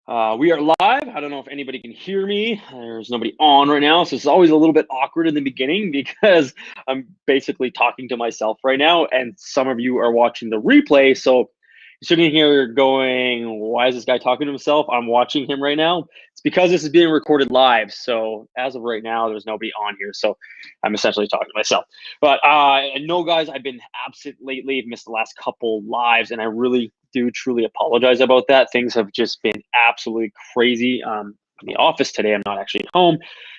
We are live. I don't know if anybody can hear me. There's nobody on right now, so it's always a little bit awkward in the beginning because I'm basically talking to myself right now, and some of you are watching the replay. So you're sitting here going, "Why is this guy talking to himself?" I'm watching him right now. It's because this is being recorded live. So as of right now, there's nobody on here, so I'm essentially talking to myself. But I know, guys, I've been absent lately. I've missed the last couple lives, and I really do truly apologize about that. Things have just been absolutely crazy. In the office today, I'm not actually at home.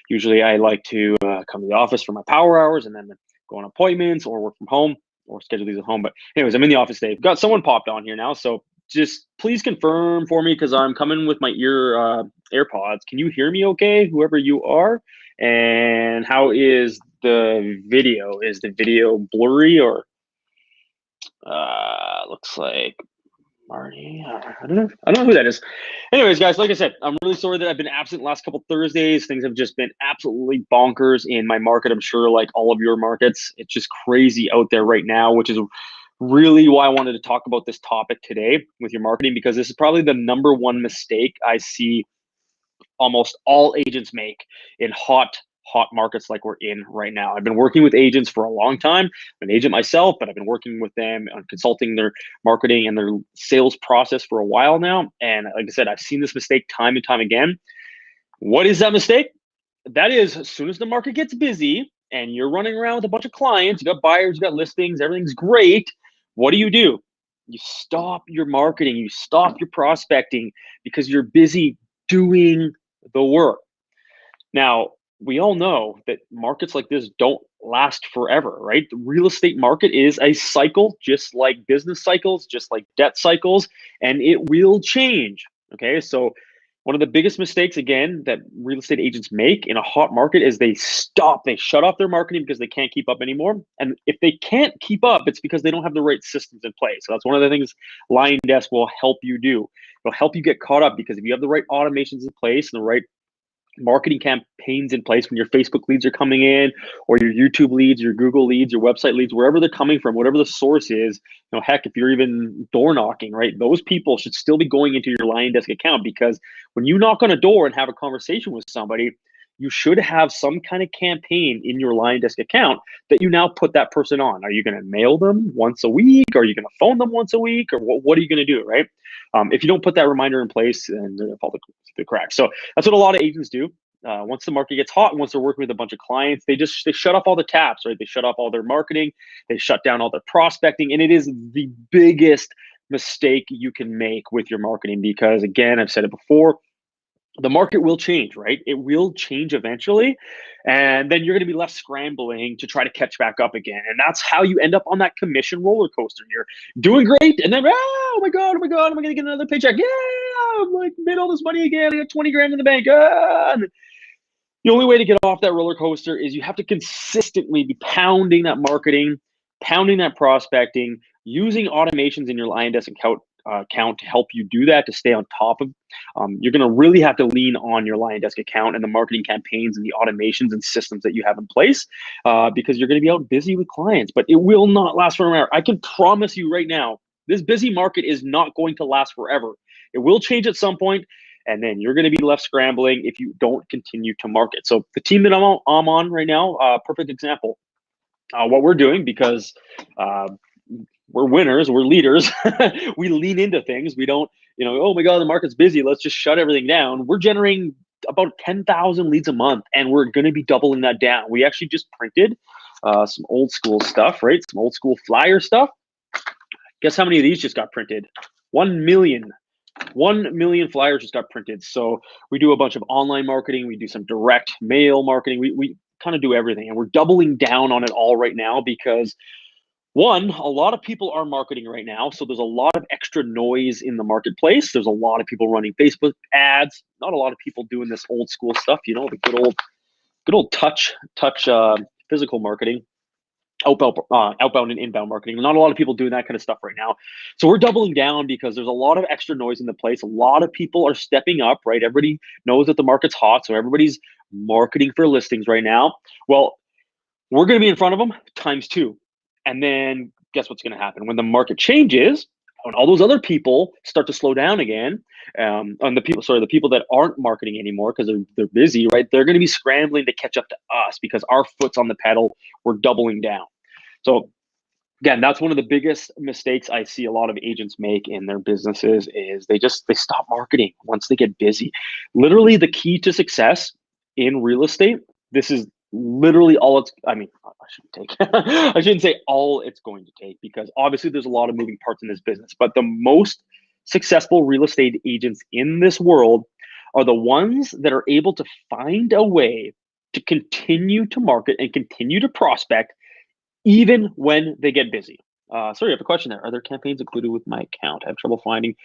Usually I like to come to the office for my power hours and then go on appointments or work from home or schedule these at home. But anyways, I'm in the office today. Got someone popped on here now. So just please confirm for me because I'm coming with my AirPods. Can you hear me okay, whoever you are? And how is the video? Is the video blurry or looks like Marty? I don't know. I don't know who that is. Anyways, guys, like I said, I'm really sorry that I've been absent the last couple Thursdays. Things have just been absolutely bonkers in my market. I'm sure like all of your markets, it's just crazy out there right now, which is really why I wanted to talk about this topic today with your marketing, because this is probably the number one mistake I see almost all agents make in hot markets like we're in right now. I've been working with agents for a long time. I'm an agent myself, but I've been working with them on consulting their marketing and their sales process for a while now. And like I said, I've seen this mistake time and time again. What is that mistake? That is, as soon as the market gets busy and you're running around with a bunch of clients, you got buyers, you got listings, everything's great. What do? You stop your marketing, you stop your prospecting because you're busy doing the work. Now, we all know that markets like this don't last forever, right? The real estate market is a cycle, just like business cycles, just like debt cycles, and it will change. Okay, so one of the biggest mistakes, again, that real estate agents make in a hot market is they shut off their marketing because they can't keep up anymore. And if they can't keep up, it's because they don't have the right systems in place. So that's one of the things LionDesk will help you do. It'll help you get caught up because if you have the right automations in place and the right marketing campaigns in place when your Facebook leads are coming in, or your YouTube leads, your Google leads, your website leads, wherever they're coming from, whatever the source is, heck, if you're even door knocking, right, those people should still be going into your LionDesk account, because when you knock on a door and have a conversation with somebody, you should have some kind of campaign in your LionDesk account that you now put that person on. Are you going to mail them once a week? Are you going to phone them once a week? Or what are you going to do, right? If you don't put that reminder in place, and they're going to fall the cracks. So that's what a lot of agents do. Once the market gets hot, once they're working with a bunch of clients, they shut off all the taps, right? They shut off all their marketing, they shut down all their prospecting, and it is the biggest mistake you can make with your marketing because, again, I've said it before, the market will change, right? It will change eventually. And then you're going to be left scrambling to try to catch back up again. And that's how you end up on that commission roller coaster. You're doing great. And then, oh my God, am I going to get another paycheck? Yeah, I'm like made all this money again. I got 20 grand in the bank. And the only way to get off that roller coaster is you have to consistently be pounding that marketing, pounding that prospecting, using automations in your LionDesk account to help you do that, to stay on top of. You're going to really have to lean on your LionDesk account and the marketing campaigns and the automations and systems that you have in place because you're going to be out busy with clients, but it will not last forever. I can promise you right now, this busy market is not going to last forever. It will change at some point, and then you're going to be left scrambling if you don't continue to market. So the team that I'm on right now, perfect example. What we're doing, because we're winners, we're leaders, we lean into things. We don't, oh my God, the market's busy, let's just shut everything down. We're generating about 10,000 leads a month, and we're going to be doubling that down. We actually just printed some old school stuff, right? Some old school flyer stuff. Guess how many of these just got printed? 1 million. 1 million flyers just got printed. So we do a bunch of online marketing. We do some direct mail marketing. We kind of do everything, and we're doubling down on it all right now because, one, a lot of people are marketing right now. So there's a lot of extra noise in the marketplace. There's a lot of people running Facebook ads, not a lot of people doing this old school stuff, the good old touch physical marketing. Outbound and inbound marketing. Not a lot of people doing that kind of stuff right now. So we're doubling down because there's a lot of extra noise in the place. A lot of people are stepping up, right? Everybody knows that the market's hot, so everybody's marketing for listings right now. Well, we're going to be in front of them times 2. And then guess what's going to happen? When the market changes, When all those other people start to slow down again, on the people that aren't marketing anymore because they're busy, right? They're going to be scrambling to catch up to us because our foot's on the pedal. We're doubling down. So again, that's one of the biggest mistakes I see a lot of agents make in their businesses is they stop marketing once they get busy. Literally, the key to success in real estate, this is literally all it's, I mean, I shouldn't take, I shouldn't say all it's going to take because obviously there's a lot of moving parts in this business, but the most successful real estate agents in this world are the ones that are able to find a way to continue to market and continue to prospect even when they get busy. Sorry, I have a question there. Are there campaigns included with my account? I have trouble finding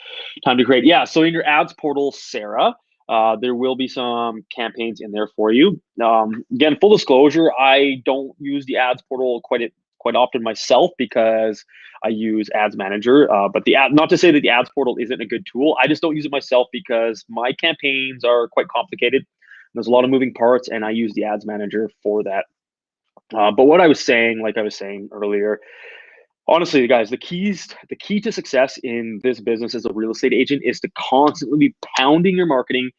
time to create. Yeah, so in your ads portal, Sarah, there will be some campaigns in there for you. Again, full disclosure, I don't use the ads portal quite often myself because I use Ads Manager. But not to say that the ads portal isn't a good tool. I just don't use it myself because my campaigns are quite complicated. There's a lot of moving parts, and I use the Ads Manager for that. But what I was saying, like I was saying earlier, honestly, guys, the key to success in this business as a real estate agent is to constantly be pounding your marketing,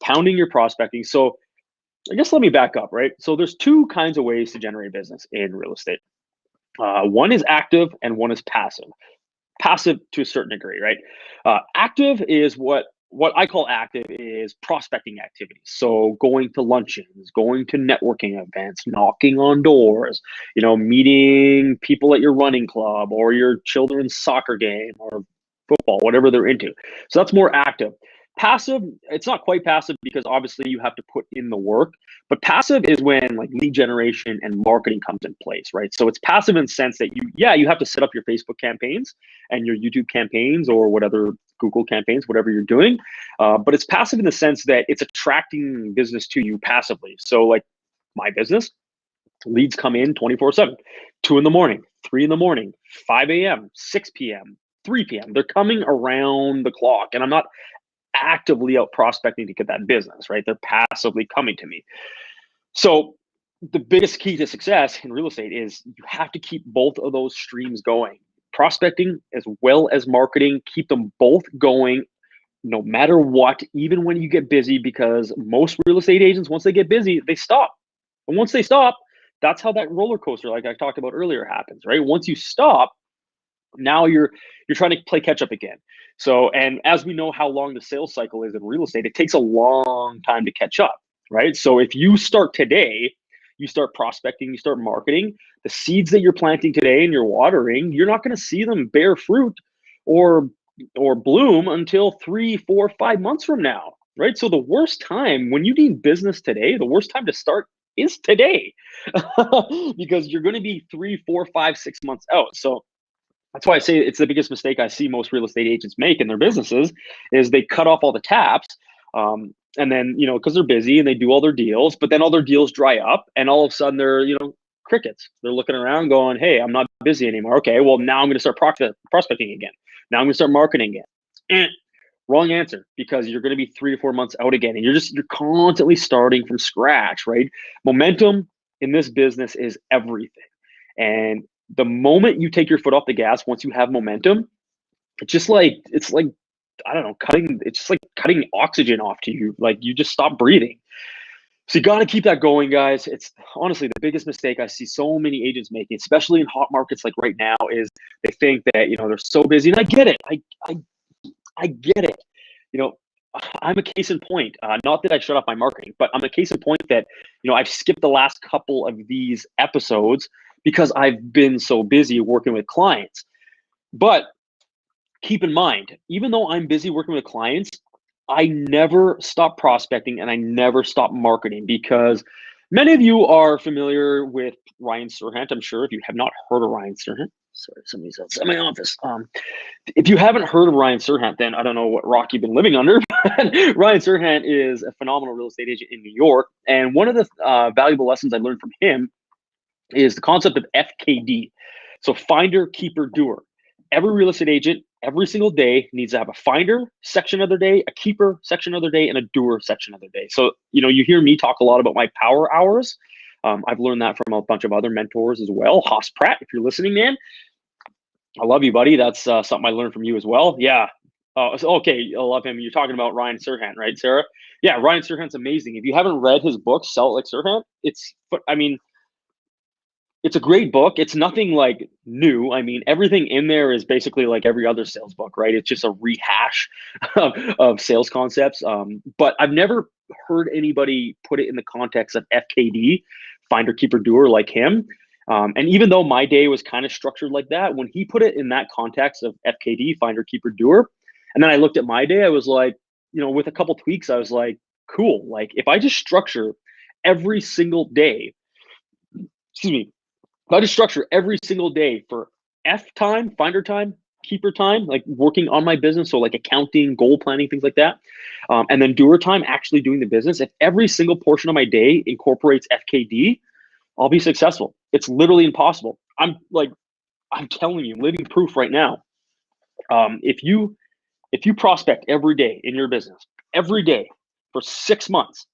pounding your prospecting. So I guess let me back up, right? So there's two kinds of ways to generate business in real estate. One is active and one is passive. Passive to a certain degree, right? Active is what I call active is prospecting activities. So going to luncheons, going to networking events, knocking on doors, meeting people at your running club or your children's soccer game or football, whatever they're into. So that's more active. Passive, it's not quite passive because obviously you have to put in the work, but passive is when like lead generation and marketing comes in place, right? So it's passive in the sense that you have to set up your Facebook campaigns and your YouTube campaigns or whatever Google campaigns, whatever you're doing. But it's passive in the sense that it's attracting business to you passively. So like my business, leads come in 24/7, 2 in the morning, 3 in the morning, 5 a.m., 6 p.m., 3 p.m. They're coming around the clock, and I'm not actively out prospecting to get that business, right? They're passively coming to me. So the biggest key to success in real estate is you have to keep both of those streams going. Prospecting as well as marketing, keep them both going no matter what, even when you get busy, because most real estate agents, once they get busy, they stop. And once they stop, that's how that roller coaster, like I talked about earlier, happens, right? Once you stop, now you're trying to play catch up again. So, and as we know how long the sales cycle is in real estate, it takes a long time to catch up, right? So if you start today, you start prospecting, you start marketing, the seeds that you're planting today and you're watering, you're not going to see them bear fruit or bloom until 3, 4, 5 months from now, right? So the worst time when you need business today, the worst time to start is today because you're going to be 3, 4, 5, 6 months out. So that's why I say it's the biggest mistake I see most real estate agents make in their businesses is they cut off all the taps. And then, because they're busy and they do all their deals, but then all their deals dry up and all of a sudden they're, crickets. They're looking around going, hey, I'm not busy anymore. Okay, well, now I'm going to start prospecting again. Now I'm going to start marketing again. Wrong answer, because you're going to be 3 to 4 months out again. And you're constantly starting from scratch, right? Momentum in this business is everything. And the moment you take your foot off the gas, once you have momentum, it's like I don't know, it's just like cutting oxygen off to you. Like you just stop breathing. So you got to keep that going, guys. It's honestly the biggest mistake I see so many agents making, especially in hot markets like right now, is they think that they're so busy. And I get it. I get it. I'm a case in point. Not that I shut off my marketing, but I'm a case in point that I've skipped the last couple of these episodes because I've been so busy working with clients. But keep in mind, even though I'm busy working with clients, I never stop prospecting and I never stop marketing, because many of you are familiar with Ryan Serhant. I'm sure if you have not heard of Ryan Serhant, sorry, somebody's outside my office. If you haven't heard of Ryan Serhant, then I don't know what rock you've been living under. Ryan Serhant is a phenomenal real estate agent in New York. And one of the valuable lessons I learned from him is the concept of FKD. So finder, keeper, doer. Every real estate agent, every single day, needs to have a finder section of their day, a keeper section of their day, and a doer section of their day. So, you hear me talk a lot about my power hours. I've learned that from a bunch of other mentors as well. Haas Pratt, if you're listening, man, I love you, buddy. That's something I learned from you as well. Yeah. Okay. I love him. You're talking about Ryan Serhant, right, Sarah? Yeah. Ryan Serhant's amazing. If you haven't read his book, Sell It Like Serhant, I mean, it's a great book. It's nothing like new. I mean, everything in there is basically like every other sales book, right? It's just a rehash of sales concepts. But I've never heard anybody put it in the context of FKD, finder, keeper, doer, like him. And even though my day was kind of structured like that, when he put it in that context of FKD, finder, keeper, doer, and then I looked at my day, I was like, with a couple tweaks, I was like, cool. Like if I just structure every single day, excuse me, if I just structure every single day for F time, finder time, keeper time, like working on my business, so like accounting, goal planning, things like that, and then doer time, actually doing the business. If every single portion of my day incorporates FKD, I'll be successful. It's literally impossible. I'm telling you, living proof right now. If you prospect every day in your business, every day for 6 months,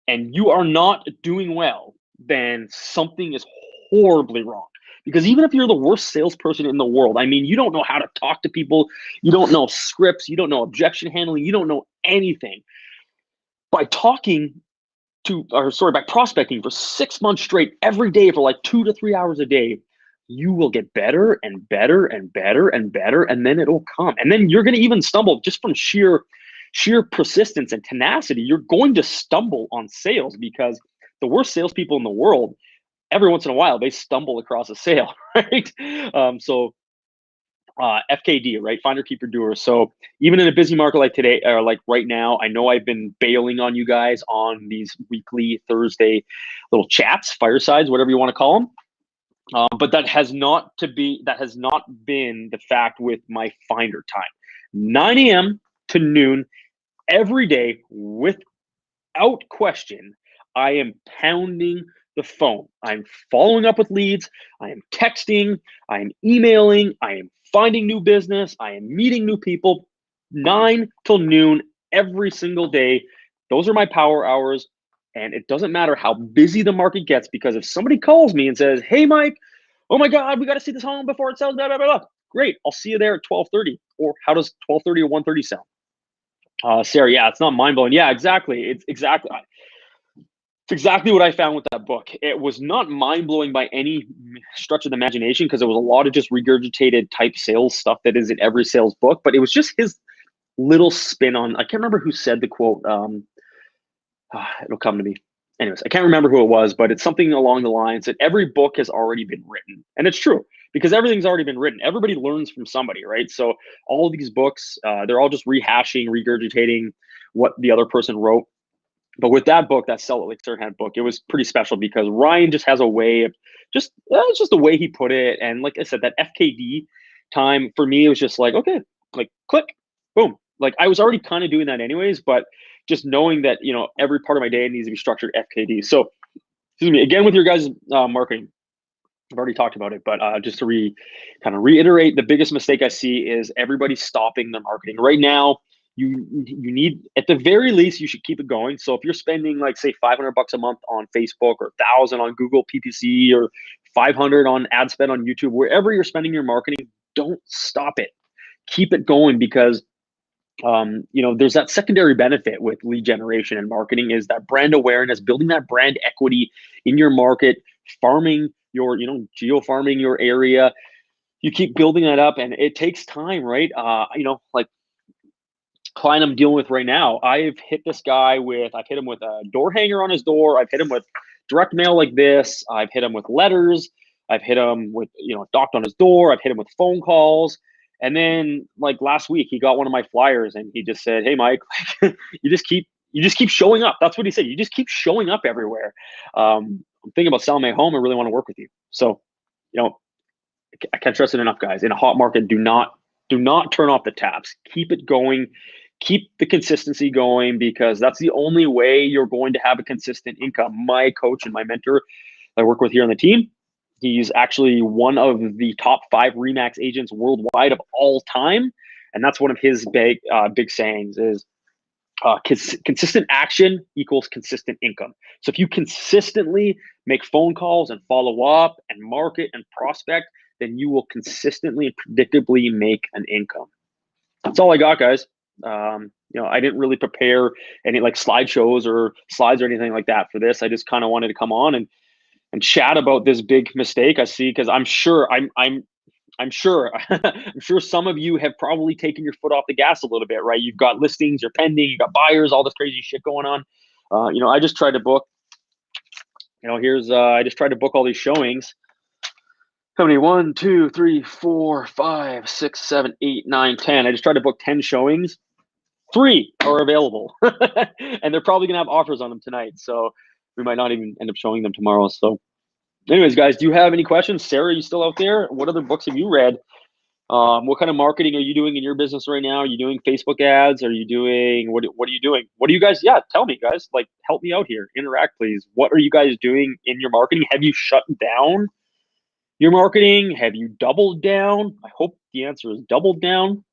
and you are not doing well, then something is horribly wrong. Because even if you're the worst salesperson in the world, I mean, you don't know how to talk to people, you don't know scripts, you don't know objection handling, you don't know anything. By by prospecting for 6 months straight, every day for like 2 to 3 hours a day, you will get better and better and better and better, and then it'll come. And then you're going to even stumble just from sheer persistence and tenacity. You're going to stumble on sales because the worst salespeople in the world, every once in a while, they stumble across a sale, right? FKD, right? Finder, keeper, doer. So even in a busy market like today, or like right now, I know I've been bailing on you guys on these weekly Thursday little chats, firesides, whatever you want to call them. But that has not been the fact with my finder time. 9 a.m. to noon every day, without question, I am pounding the phone. I'm following up with leads. I am texting. I am emailing. I am finding new business. I am meeting new people. 9 till noon every single day. Those are my power hours. And it doesn't matter how busy the market gets, because if somebody calls me and says, "Hey, Mike, oh my God, we got to see this home before it sells, blah, blah, blah, blah." Great. I'll see you there at 12:30. Or how does 12:30 or 1:30 sound? Sarah, yeah, it's not mind blowing. Yeah, exactly. It's exactly what I found with that book. It was not mind blowing by any stretch of the imagination, because it was a lot of just regurgitated type sales stuff that is in every sales book. But it was just his little spin on. I can't remember who said the quote. It'll come to me. Anyways, I can't remember who it was, but it's something along the lines that every book has already been written, and it's true because everything's already been written. Everybody learns from somebody, right? So all of these books, they're all just rehashing, regurgitating what the other person wrote. But with that book, that Sell It Like Serhant book, it was pretty special because Ryan just has a way of it's just the way he put it. And like I said, that FKD time for me, it was just like, okay, like click, boom. Like I was already kind of doing that anyways, but just knowing that, every part of my day needs to be structured FKD. So, excuse me, again, with your guys' marketing, I've already talked about it, but just to reiterate, the biggest mistake I see is everybody stopping their marketing right now. You need, at the very least, you should keep it going. So if you're spending like say $500 a month on Facebook, or 1,000 on Google PPC, or 500 on ad spend on YouTube, wherever you're spending your marketing, don't stop it. Keep it going, because there's that secondary benefit with lead generation and marketing, is that brand awareness, building that brand equity in your market, farming your, geo farming your area. You keep building that up, and it takes time, right? Like client I'm dealing with right now, I've hit him with a door hanger on his door. I've hit him with direct mail like this. I've hit him with letters. I've hit him with, knocked on his door. I've hit him with phone calls. And then like last week, he got one of my flyers and he just said, "Hey, Mike, you just keep showing up." That's what he said. "You just keep showing up everywhere. I'm thinking about selling my home. I really want to work with you." So, I can't stress it enough, guys. In a hot market, do not turn off the taps. Keep it going. Keep the consistency going, because that's the only way you're going to have a consistent income. My coach and my mentor I work with here on the team, he's actually one of the top 5 Remax agents worldwide of all time. And that's one of his big sayings is consistent action equals consistent income. So if you consistently make phone calls and follow up and market and prospect, then you will consistently and predictably make an income. That's all I got, guys. I didn't really prepare any like slideshows or slides or anything like that for this. I just kind of wanted to come on and chat about this big mistake I see, because I'm sure I'm sure I'm sure some of you have probably taken your foot off the gas a little bit, right? You've got listings, you're pending, you got buyers, all this crazy shit going on. I just tried to book. I just tried to book all these showings. How many? 1, 2, 3, 4, 5, 6, 7, 8, 9, 10. I just tried to book 10 showings. 3 are available, and they're probably gonna have offers on them tonight. So we might not even end up showing them tomorrow. So, anyways, guys, do you have any questions? Sarah, are you still out there? What other books have you read? What kind of marketing are you doing in your business right now? Are you doing Facebook ads? Are you doing what are you doing? What do you guys? Yeah, tell me, guys. Like, help me out here. Interact, please. What are you guys doing in your marketing? Have you shut down your marketing? Have you doubled down? I hope the answer is doubled down.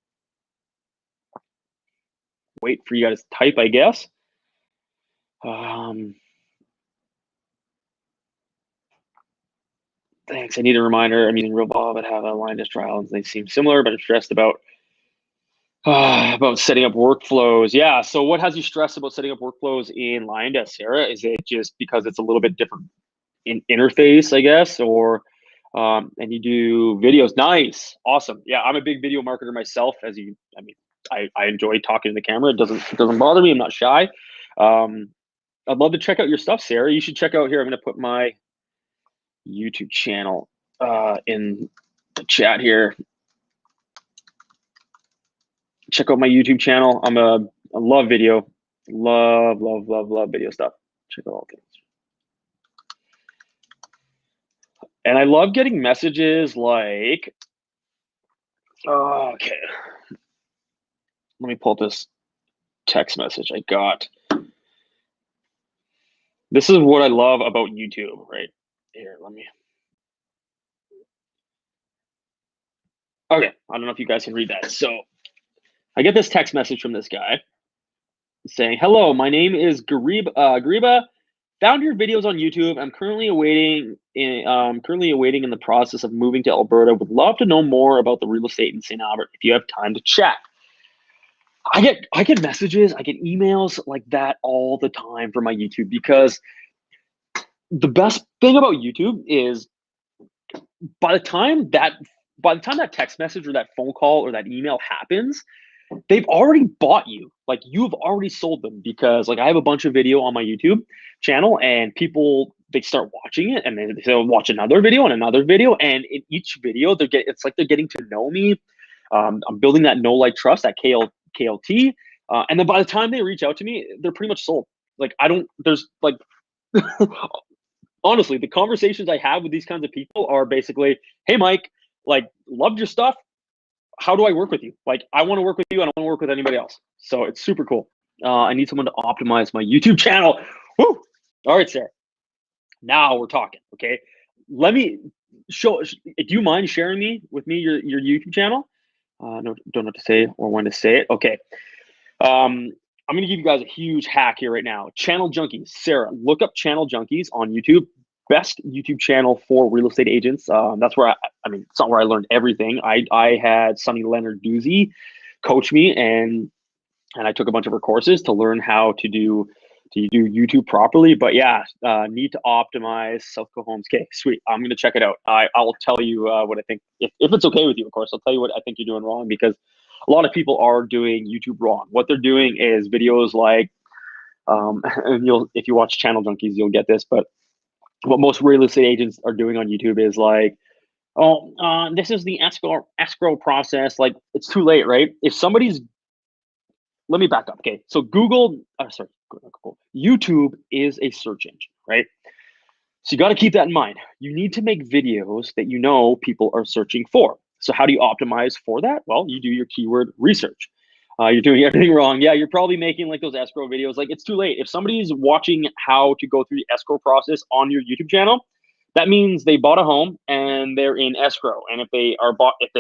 Wait for you guys to type, I guess. Thanks. I need a reminder. I'm using Real Bob and have a LionDesk trial, and they seem similar, but I'm stressed about setting up workflows. Yeah. So what has you stressed about setting up workflows in LionDesk, Sarah? Is it just because it's a little bit different in interface, I guess, or and you do videos? Nice, awesome. Yeah, I'm a big video marketer myself. I enjoy talking to the camera. It doesn't bother me. I'm not shy. I'd love to check out your stuff, Sarah. You should check out here. I'm going to put my YouTube channel in the chat here. Check out my YouTube channel. I love video. Love video stuff. Check out all things. And I love getting messages like, okay, let me pull this text message I got. This is what I love about YouTube, right here. Okay, I don't know if you guys can read that. So I get this text message from this guy saying, "Hello, my name is Gariba. Found your videos on YouTube. I'm currently awaiting in the process of moving to Alberta. Would love to know more about the real estate in St. Albert if you have time to chat." I get messages, I get emails like that all the time from my YouTube, because the best thing about YouTube is by the time that text message or that phone call or that email happens, they've already bought you. Like, you've already sold them, because like I have a bunch of video on my YouTube channel, and people, they start watching it, and then they'll watch another video and another video, and in each video it's like they're getting to know me. I'm building that know, like, trust, that KLT, and then by the time they reach out to me, they're pretty much sold. Like, there's like honestly, the conversations I have with these kinds of people are basically, "Hey, Mike, like, loved your stuff. How do I work with you? Like, I want to work with you. I don't want to work with anybody else." So it's super cool. I need someone to optimize my YouTube channel. Woo! All right, Sarah. Now we're talking. Okay. Let me show. Do you mind sharing with me your YouTube channel? No, don't know what to say or when to say it. Okay. I'm going to give you guys a huge hack here right now. Channel Junkies. Sarah, look up Channel Junkies on YouTube. Best YouTube channel for real estate agents. That's where it's not where I learned everything. I had Sonny Leonard Doozy coach me, and I took a bunch of her courses to learn how to do YouTube properly. But yeah, need to optimize Southco Homes. Okay, sweet. I'm gonna check it out. I'll tell you what I think, if it's okay with you, of course. I'll tell you what I think you're doing wrong, because a lot of people are doing YouTube wrong. What they're doing is videos like, and if you watch Channel Junkies, you'll get this, but what most real estate agents are doing on YouTube is like, "Oh, this is the escrow process." Like, it's too late, right? Let me back up. Okay, so YouTube is a search engine, right? So you got to keep that in mind. You need to make videos that people are searching for. So how do you optimize for that? Well, you do your keyword research. You're doing everything wrong. Yeah, you're probably making like those escrow videos. Like, it's too late. If somebody's watching how to go through the escrow process on your YouTube channel, that means they bought a home and they're in escrow. And if they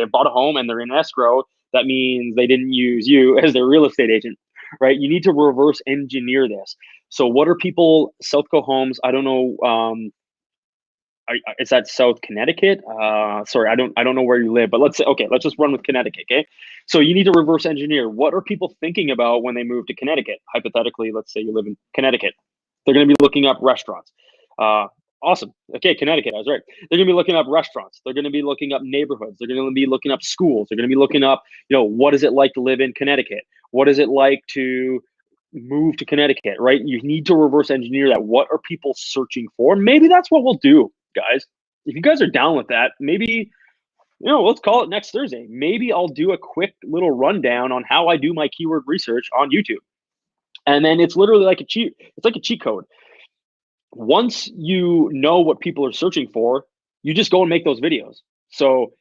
bought a home and they're in escrow, that means they didn't use you as their real estate agent, right? You need to reverse engineer this. So what are people, Southco Homes? I don't know. is that South Connecticut? Sorry, I don't know where you live, but let's say, okay, let's just run with Connecticut. Okay, so you need to reverse engineer. What are people thinking about when they move to Connecticut? Hypothetically, let's say you live in Connecticut, they're going to be looking up restaurants. Awesome. Okay, Connecticut, I was right. They're going to be looking up restaurants. They're going to be looking up neighborhoods. They're going to be looking up schools. They're going to be looking up, what is it like to live in Connecticut? What is it like to move to Connecticut, right? You need to reverse engineer that. What are people searching for? Maybe that's what we'll do, guys. If you guys are down with that, maybe, let's call it next Thursday. Maybe I'll do a quick little rundown on how I do my keyword research on YouTube. And then it's literally like it's like a cheat code. Once you know what people are searching for, you just go and make those videos. So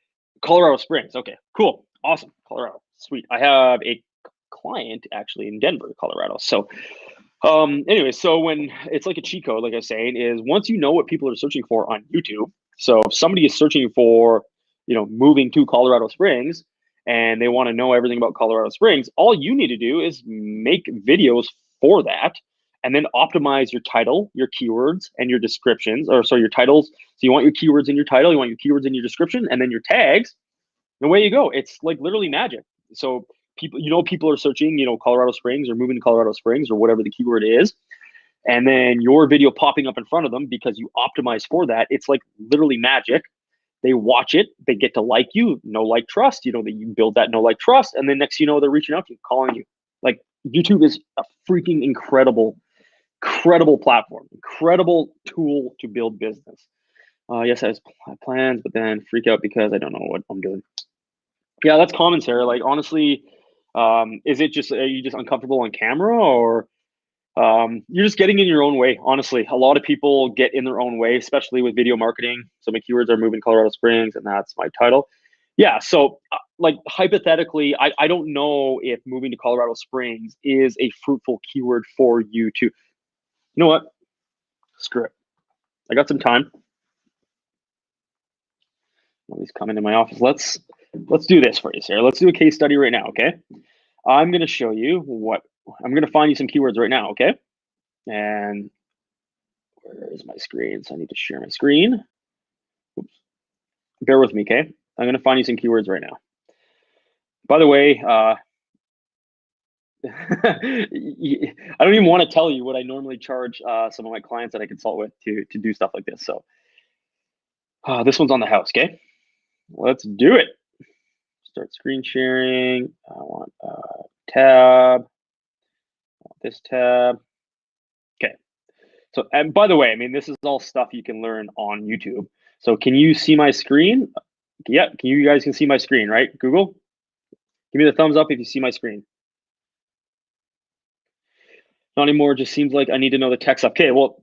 Colorado Springs. Okay, cool. Awesome. Colorado. Sweet. I have a client actually in Denver, Colorado. So anyway, so when it's like a cheat code, like I was saying, is once you know what people are searching for on YouTube. So if somebody is searching for, moving to Colorado Springs and they want to know everything about Colorado Springs, all you need to do is make videos for that and then optimize your title, your keywords, and your descriptions, or so your titles. So you want your keywords in your title, you want your keywords in your description, and then your tags. And away you go. It's like literally magic. So people are searching, Colorado Springs or moving to Colorado Springs or whatever the keyword is. And then your video popping up in front of them because you optimize for that. It's like literally magic. They watch it, they get to like you, know, like, trust, that you build that know, like, trust. And then next, they're reaching out to you, calling you. Like YouTube is a freaking incredible platform, incredible tool to build business. Yes, I have plans, but then freak out because I don't know what I'm doing. Yeah, that's common, Sarah. Like, honestly, is it just, are you just uncomfortable on camera, or you're just getting in your own way? Honestly, a lot of people get in their own way, especially with video marketing. So my keywords are moving to Colorado Springs, and that's my title. Yeah, so like hypothetically, I don't know if moving to Colorado Springs is a fruitful keyword for you to, you know what? Screw it. I got some time. Nobody's coming to my office. Let's do this for you, Sarah. Let's do a case study right now, okay? I'm going to show you I'm going to find you some keywords right now, okay? And where is my screen? So I need to share my screen. Oops. Bear with me, okay? I'm going to find you some keywords right now. By the way, I don't even want to tell you what I normally charge some of my clients that I consult with to do stuff like this. So this one's on the house, okay? Let's do it. Start screen sharing. I want tab. I want this tab. Okay. So, and by the way, I mean, this is all stuff you can learn on YouTube. So can you see my screen? Yeah, you guys can see my screen, right? Google, give me the thumbs up if you see my screen. Not anymore. Just seems like I need to know the text up. Okay, well,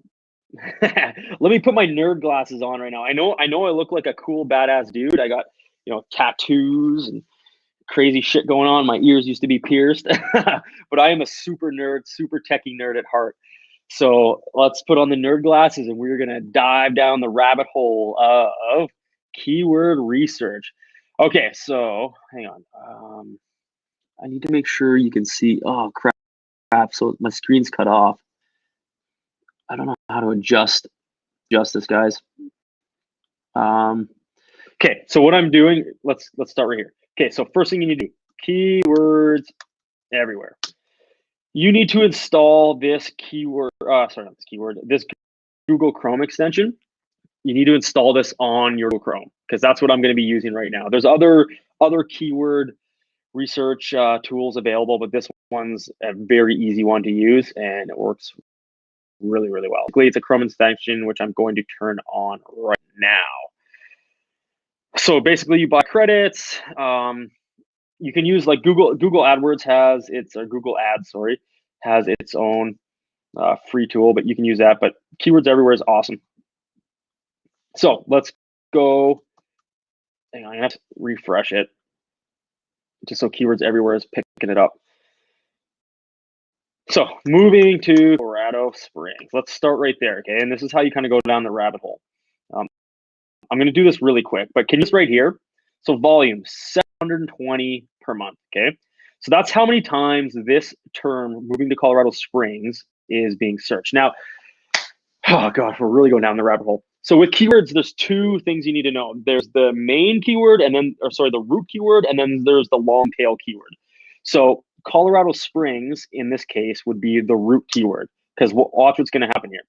let me put my nerd glasses on right now. I know I look like a cool, badass dude. I got, tattoos and crazy shit going on. My ears used to be pierced, but I am a super nerd, super techie nerd at heart. So let's put on the nerd glasses and we're going to dive down the rabbit hole of keyword research. Okay, so hang on. I need to make sure you can see. Oh, crap. So my screen's cut off. I don't know how to adjust this, guys. Okay, so what I'm doing, let's start right here. Okay, so first thing you need to do, keywords everywhere. You need to install this keyword, this Google Chrome extension. You need to install this on your Google Chrome because that's what I'm going to be using right now. There's other keyword research tools available, but this one's a very easy one to use and it works really, really well. It's a Chrome extension, which I'm going to turn on right now. So basically you buy credits. You can use like Google AdWords has its, or Google Ads, sorry, has its own free tool, but you can use that. But Keywords Everywhere is awesome. So let's go. Hang on, I have to refresh it just so Keywords Everywhere is picking it up. So moving to Colorado Springs, let's start right there, okay? And this is how you kind of go down the rabbit hole. I'm going to do this really quick, but can you just right here? So volume 720 per month, okay? So that's how many times this term, moving to Colorado Springs, is being searched. Now, oh God, we're really going down the rabbit hole. So with keywords, there's two things you need to know. There's the main keyword and then, or sorry, the root keyword, and then there's the long tail keyword. So Colorado Springs, in this case, would be the root keyword, because watch what's going to happen here.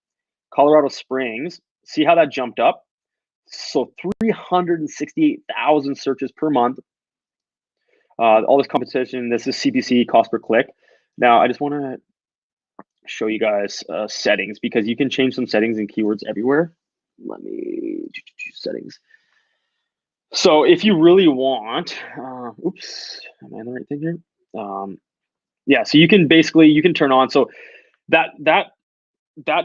Colorado Springs, see how that jumped up? So 368,000 searches per month. All this competition, this is CPC, cost per click. Now, I just want to show you guys settings, because you can change some settings and keywords everywhere. Let me settings. So if you really want, oops, am I on the right thing here? Yeah, so you can turn on, so that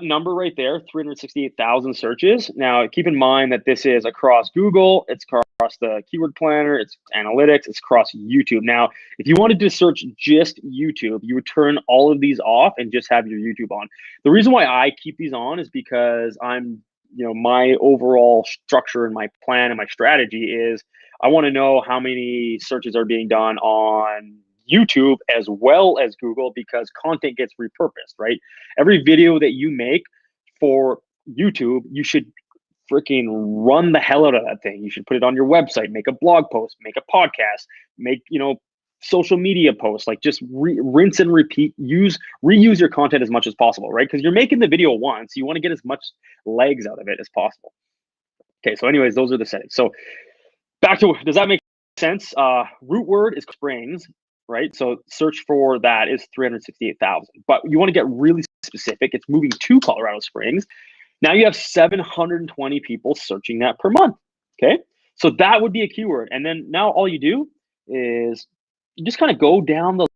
number right there, 368,000 searches. Now, keep in mind that this is across Google, it's across the keyword planner, it's analytics, it's across YouTube. Now, if you wanted to search just YouTube, you would turn all of these off and just have your YouTube on. The reason why I keep these on is because my overall structure and my plan and my strategy is I want to know how many searches are being done on YouTube as well as Google, because content gets repurposed, right? Every video that you make for YouTube, you should freaking run the hell out of that thing. You should put it on your website, make a blog post, make a podcast, make, social media posts, like just rinse and repeat, reuse your content as much as possible, right? Because you're making the video once, you want to get as much legs out of it as possible. Okay, so anyways, those are the settings. So back to, does that make sense? Root word is Springs, right? So search for that is 368,000. But you want to get really specific. It's moving to Colorado Springs. Now you have 720 people searching that per month. Okay, so that would be a keyword. And then now all you do is you just kind of go down the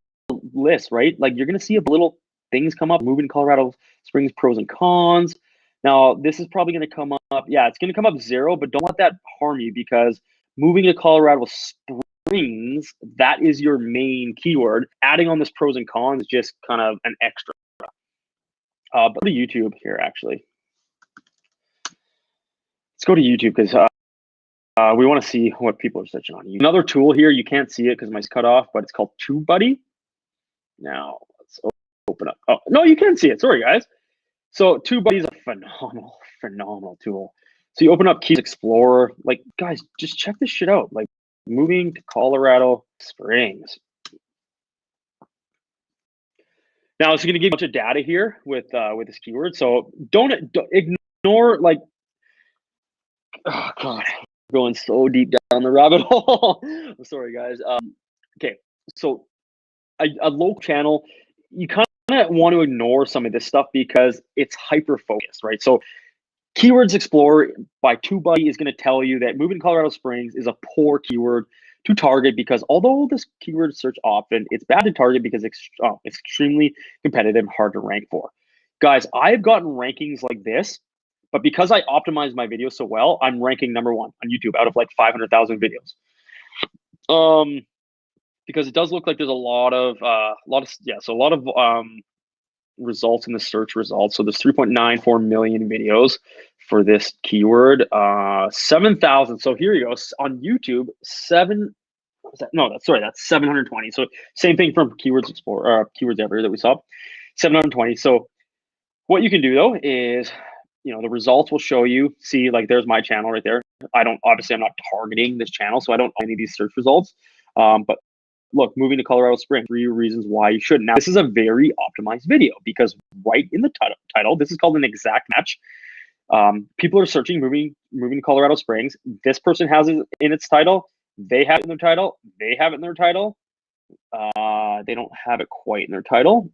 list, right? Like you're going to see a little things come up, moving to Colorado Springs, pros and cons. Now this is probably going to come up. Yeah, it's going to come up 0, but don't let that harm you, because moving to Colorado Springs, that is your main keyword. Adding on this pros and cons is just kind of an extra. But go to YouTube here, actually. Let's go to YouTube, because we want to see what people are searching on. Another tool here, you can't see it because mine's cut off, but it's called Tubebuddy. Now, let's open up. Oh, no, you can see it. Sorry, guys. So Tubebuddy is a phenomenal tool. So you open up Keys Explorer. Like, guys, just check this shit out. Like, moving to Colorado Springs. Now, it's going to give you a bunch of data here with this keyword. So don't ignore, like, oh god, we're going so deep down the rabbit hole. I'm sorry, guys. Okay, so a local channel, you kind of want to ignore some of this stuff because it's hyper focused, right? So Keywords Explorer by Tubebuddy is going to tell you that moving to Colorado Springs is a poor keyword to target, because although this keyword search often, it's bad to target because it's extremely competitive and hard to rank for. Guys, I've gotten rankings like this, but because I optimized my videos so well, I'm ranking #1 on YouTube out of like 500,000 videos. Because it does look like there's a lot of results in the search results. So there's 3.94 million videos for this keyword. 7,000. So here you go on YouTube. That's 720. So same thing from Keywords Explorer, Keywords Everywhere that we saw. 720. So what you can do though is, the results will show you. See, like there's my channel right there. I'm not targeting this channel, so I don't know any of these search results. But look, moving to Colorado Springs, 3 reasons why you shouldn't. Now, this is a very optimized video because right in the title, this is called an exact match. People are searching moving to Colorado Springs. This person has it in its title. They have it in their title. They have it in their title. They don't have it quite in their title.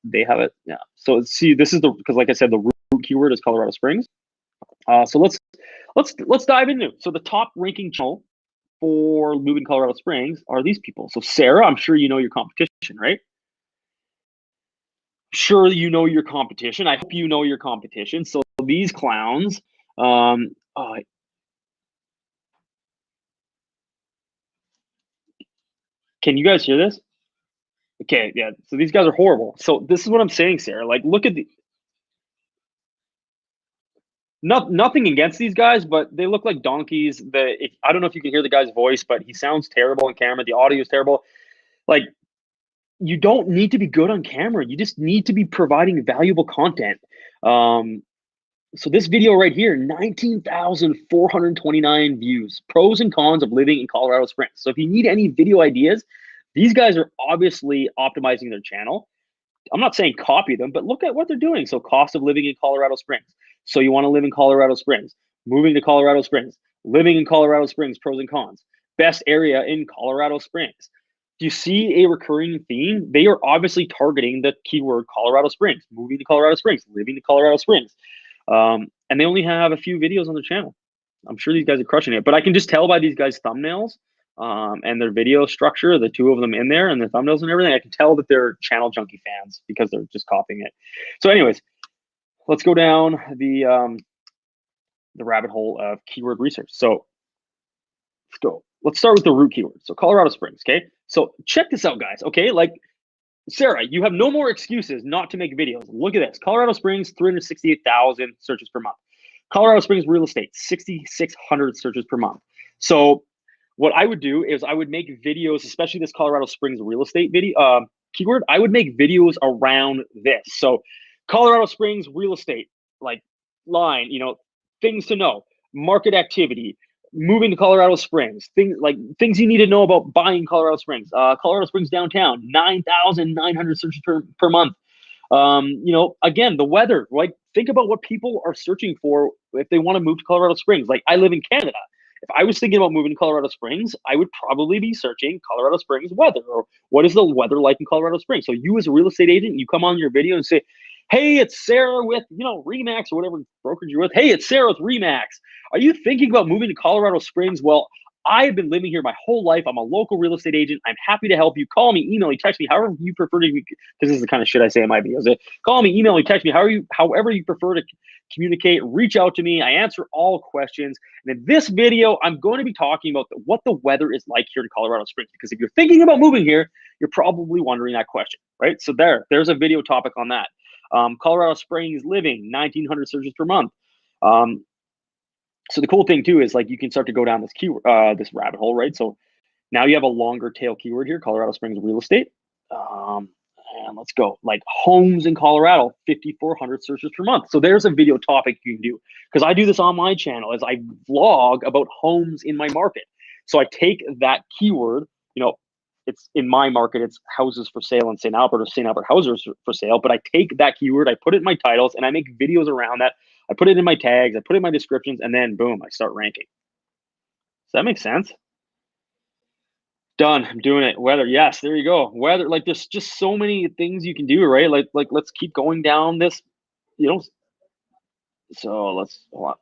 They have it. Yeah. So see, this is because like I said, the root keyword is Colorado Springs. So let's dive into it. So the top ranking channel for moving Colorado Springs are these people. So Sarah, I'm sure you know your competition, right? Sure, you know your competition. I hope you know your competition. So these clowns, can you guys hear this? Okay, yeah. So these guys are horrible. So this is what I'm saying, Sarah. Like, look at the. Nothing against these guys, but they look like donkeys. I don't know if you can hear the guy's voice, but he sounds terrible on camera. The audio is terrible. Like, you don't need to be good on camera. You just need to be providing valuable content. So this video right here, 19,429 views, pros and cons of living in Colorado Springs. So if you need any video ideas, these guys are obviously optimizing their channel. I'm not saying copy them, but look at what they're doing. So cost of living in Colorado Springs. So you want to live in Colorado Springs, moving to Colorado Springs, living in Colorado Springs, pros and cons, best area in Colorado Springs. Do you see a recurring theme? They are obviously targeting the keyword Colorado Springs, moving to Colorado Springs, living to Colorado Springs. And they only have a few videos on their channel. I'm sure these guys are crushing it, but I can just tell by these guys' thumbnails and their video structure, the two of them in there and their thumbnails and everything, I can tell that they're channel junkie fans because they're just copying it. So anyways, let's go down the rabbit hole of keyword research. So let's go. Let's start with the root keyword. So Colorado Springs, okay? So check this out, guys, okay? Like, Sarah, you have no more excuses not to make videos. Look at this. Colorado Springs, 368,000 searches per month. Colorado Springs real estate, 6,600 searches per month. So what I would do is I would make videos, especially this Colorado Springs real estate video keyword. I would make videos around this. So Colorado Springs real estate, like line, things to know, market activity, moving to Colorado Springs, things you need to know about buying Colorado Springs. Colorado Springs downtown, 9,900 searches per month. Again, the weather, like think about what people are searching for if they want to move to Colorado Springs. Like I live in Canada. If I was thinking about moving to Colorado Springs, I would probably be searching Colorado Springs weather or what is the weather like in Colorado Springs. So you as a real estate agent, you come on your video and say, hey, it's Sarah with, Remax or whatever brokerage you're with. Hey, it's Sarah with Remax. Are you thinking about moving to Colorado Springs? Well, I've been living here my whole life. I'm a local real estate agent. I'm happy to help you. Call me, email me, text me, however you prefer to. This is the kind of shit I say in my videos. Call me, email me, text me, however you prefer to communicate. Reach out to me. I answer all questions. And in this video, I'm going to be talking about what the weather is like here in Colorado Springs. Because if you're thinking about moving here, you're probably wondering that question, right? So there's a video topic on that. Colorado Springs living, 1,900 searches per month. So the cool thing too is like you can start to go down this keyword, this rabbit hole, right? So now you have a longer tail keyword here, Colorado Springs real estate. And let's go, like homes in Colorado, 5,400 searches per month. So there's a video topic you can do because I do this on my channel as I vlog about homes in my market. So I take that keyword, it's in my market, it's houses for sale in St. Albert or St. Albert houses for sale. But I take that keyword, I put it in my titles and I make videos around that. I put it in my tags, I put it in my descriptions, and then boom, I start ranking. Does that make sense? Done. I'm doing it. Weather. Yes, there you go. Weather. Like there's just so many things you can do, right? Like let's keep going down this, So let's hold on.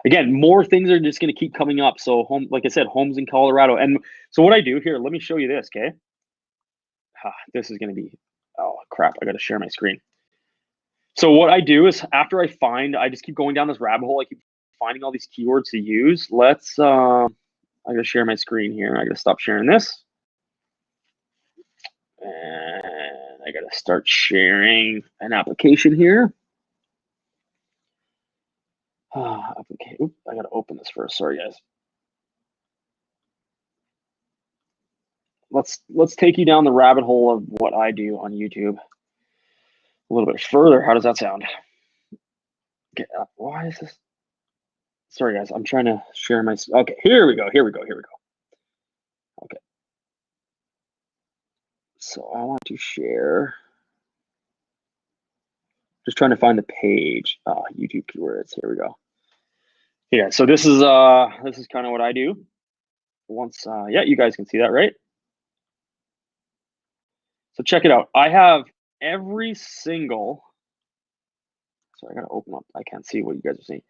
Again, more things are just going to keep coming up. So like I said, homes in Colorado. And so what I do here, let me show you this, okay? This is going to be, oh crap, I got to share my screen. So what I do is after I just keep going down this rabbit hole. I keep finding all these keywords to use. Let's, I gotta share my screen here. I gotta stop sharing this. And I gotta start sharing an application here. Okay, oops, I gotta open this first. Sorry, guys. Let's take you down the rabbit hole of what I do on YouTube a little bit further. How does that sound? Okay, why is this? Sorry, guys. I'm trying to share my. Okay, here we go. Okay. So I want to share. Just trying to find the page. YouTube keywords. Here we go. Yeah. So this is kind of what I do. Once, yeah, you guys can see that, right? So check it out. I have every single. Sorry, I gotta open up. I can't see what you guys are seeing.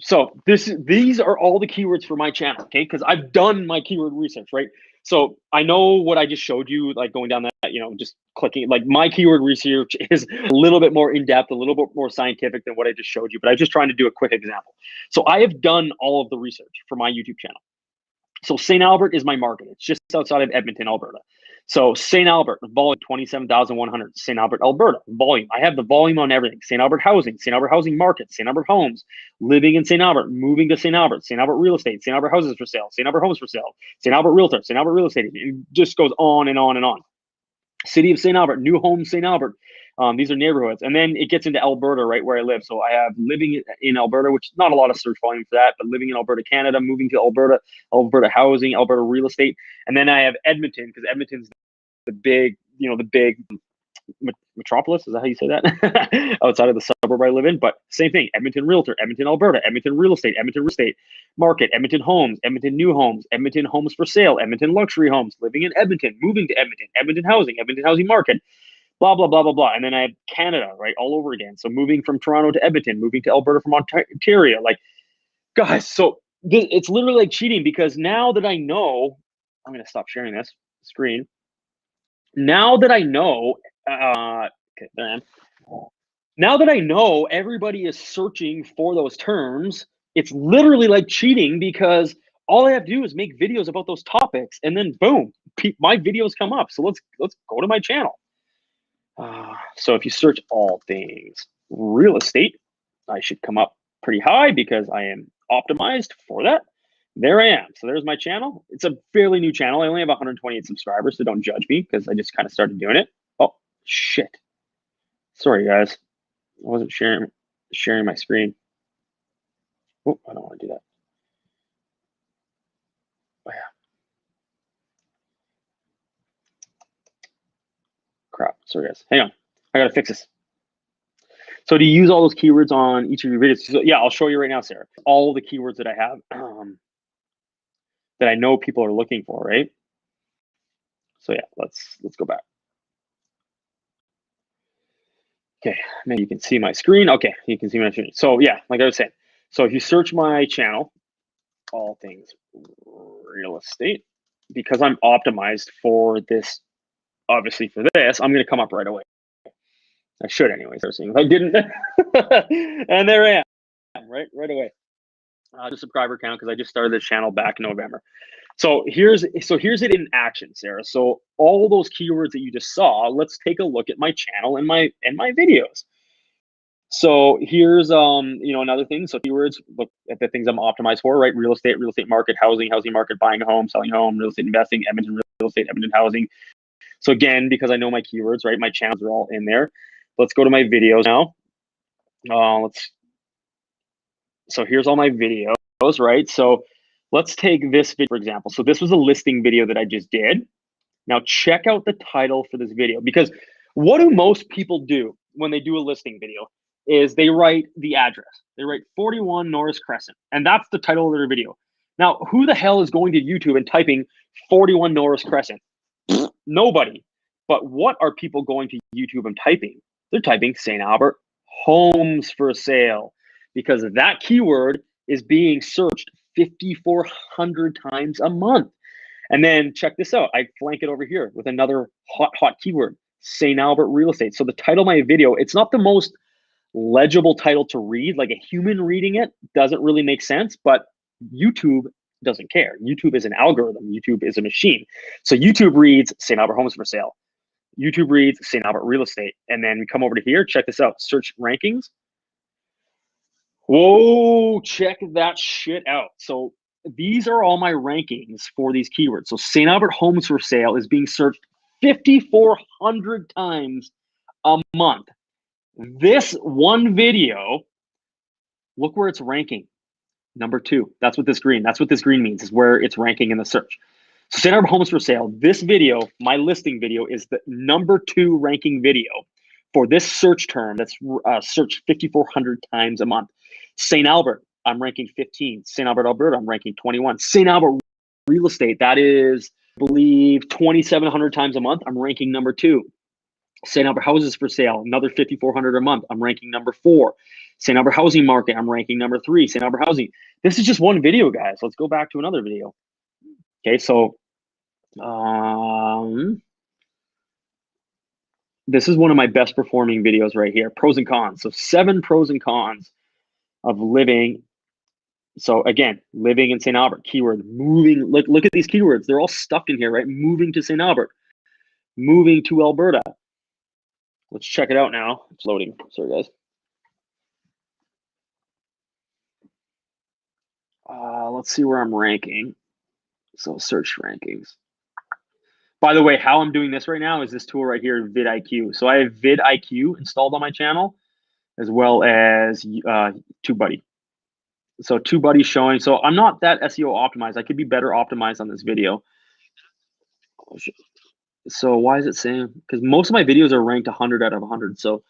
So these are all the keywords for my channel, okay? Because I've done my keyword research, right? So I know what I just showed you, like going down that, just clicking, like my keyword research is a little bit more in-depth, a little bit more scientific than what I just showed you, but I'm just trying to do a quick example. So I have done all of the research for my YouTube channel. So St. Albert is my market. It's just outside of Edmonton, Alberta. So St. Albert, volume 27,100. St. Albert, Alberta, volume. I have the volume on everything. St. Albert housing market, St. Albert homes, living in St. Albert, moving to St. Albert real estate, St. Albert houses for sale, St. Albert homes for sale, St. Albert realtor, St. Albert real estate. It just goes on and on and on. City of St. Albert, new homes St. Albert, These are neighborhoods. And then it gets into Alberta, right where I live. So I have living in Alberta, which is not a lot of search volume for that, but living in Alberta, Canada, moving to Alberta, Alberta housing, Alberta real estate. And then I have Edmonton, because Edmonton's the big, the big metropolis. Is that how you say that? Outside of the suburb I live in. But same thing, Edmonton realtor, Edmonton, Alberta, Edmonton real estate market, Edmonton homes, Edmonton new homes, Edmonton homes for sale, Edmonton luxury homes, living in Edmonton, moving to Edmonton, Edmonton housing market, blah, blah, blah, blah, blah. And then I have Canada, right, all over again. So moving from Toronto to Edmonton, moving to Alberta from Ontario. Like, guys, so it's literally like cheating, because now that I know, I'm going to stop sharing this screen. Now that I know, okay, there I am. Now that I know everybody is searching for those terms, it's literally like cheating, because all I have to do is make videos about those topics, and then boom, my videos come up. So let's go to my channel. So if you search all things real estate, I should come up pretty high, because I am optimized for that. There I am. So there's my channel. It's a fairly new channel. I only have 128 subscribers, so don't judge me, because I just kind of started doing it. Oh, shit. Sorry, guys. I wasn't sharing my screen. Oh, I don't want to do that. Oh, yeah. Crap. Sorry, guys. Hang on. I got to fix this. So do you use all those keywords on each of your videos? So yeah, I'll show you right now, Sarah. All the keywords that I have that I know people are looking for, right? So yeah, let's go back. Okay, maybe you can see my screen. Okay, you can see my screen. So yeah, like I was saying, so if you search my channel, all things real estate, because I'm optimized for this, obviously for this, I'm going to come up right away. I should anyways. If I didn't, and there I am, right away. The subscriber count, because I just started this channel back in November. So here's it in action, Sarah. So all those keywords that you just saw, let's take a look at my channel and my videos. So here's another thing. So keywords, look at the things I'm optimized for, right? Real estate market, housing market, buying a home, selling a home, real estate investing, Edmonton real estate, Edmonton housing. So again, because I know my keywords, right? My channels are all in there. Let's go to my videos now. So here's all my videos, right? So let's take this video, for example. So this was a listing video that I just did. Now check out the title for this video, because what do most people do when they do a listing video is they write the address. They write 41 Norris Crescent, and that's the title of their video. Now, who the hell is going to YouTube and typing 41 Norris Crescent? Nobody. But what are people going to YouTube and typing? They're typing St. Albert homes for sale, because that keyword is being searched 5,400 times a month. And then check this out. I flank it over here with another hot keyword, St. Albert real estate. So the title of my video, it's not the most legible title to read. Like a human reading it doesn't really make sense, but YouTube doesn't care. YouTube is an algorithm. YouTube is a machine. So YouTube reads St. Albert homes for sale. YouTube reads St. Albert real estate. And then we come over to here, check this out, search rankings. Whoa, check that shit out. So these are all my rankings for these keywords. So St. Albert homes for sale is being searched 5,400 times a month. This one video, look where it's ranking. Number 2. That's what this green means, is where it's ranking in the search. So St. Albert homes for sale, this video, my listing video, is the number 2 ranking video for this search term that's searched 5,400 times a month. St. Albert, I'm ranking 15. St. Albert, Alberta, I'm ranking 21. St. Albert real estate, that is, I believe, 2,700 times a month. I'm ranking number 2. St. Albert houses for sale, another 5,400 a month. I'm ranking number 4. St. Albert housing market, I'm ranking number 3. St. Albert housing. This is just one video, guys. Let's go back to another video. Okay, so this is one of my best performing videos right here. Pros and cons. So 7 pros and cons of living. So again, living in St. Albert, keyword, moving. Look at these keywords. They're all stuffed in here, right? Moving to St. Albert, moving to Alberta. Let's check it out now. It's loading. Sorry, guys. Let's see where I'm ranking. So search rankings. By the way, how I'm doing this right now is this tool right here, vidIQ. So I have vidIQ installed on my channel, as well as Tubebuddy. So Tubebuddy showing. So I'm not that SEO optimized. I could be better optimized on this video. So why is it saying? Because most of my videos are ranked 100 out of 100. So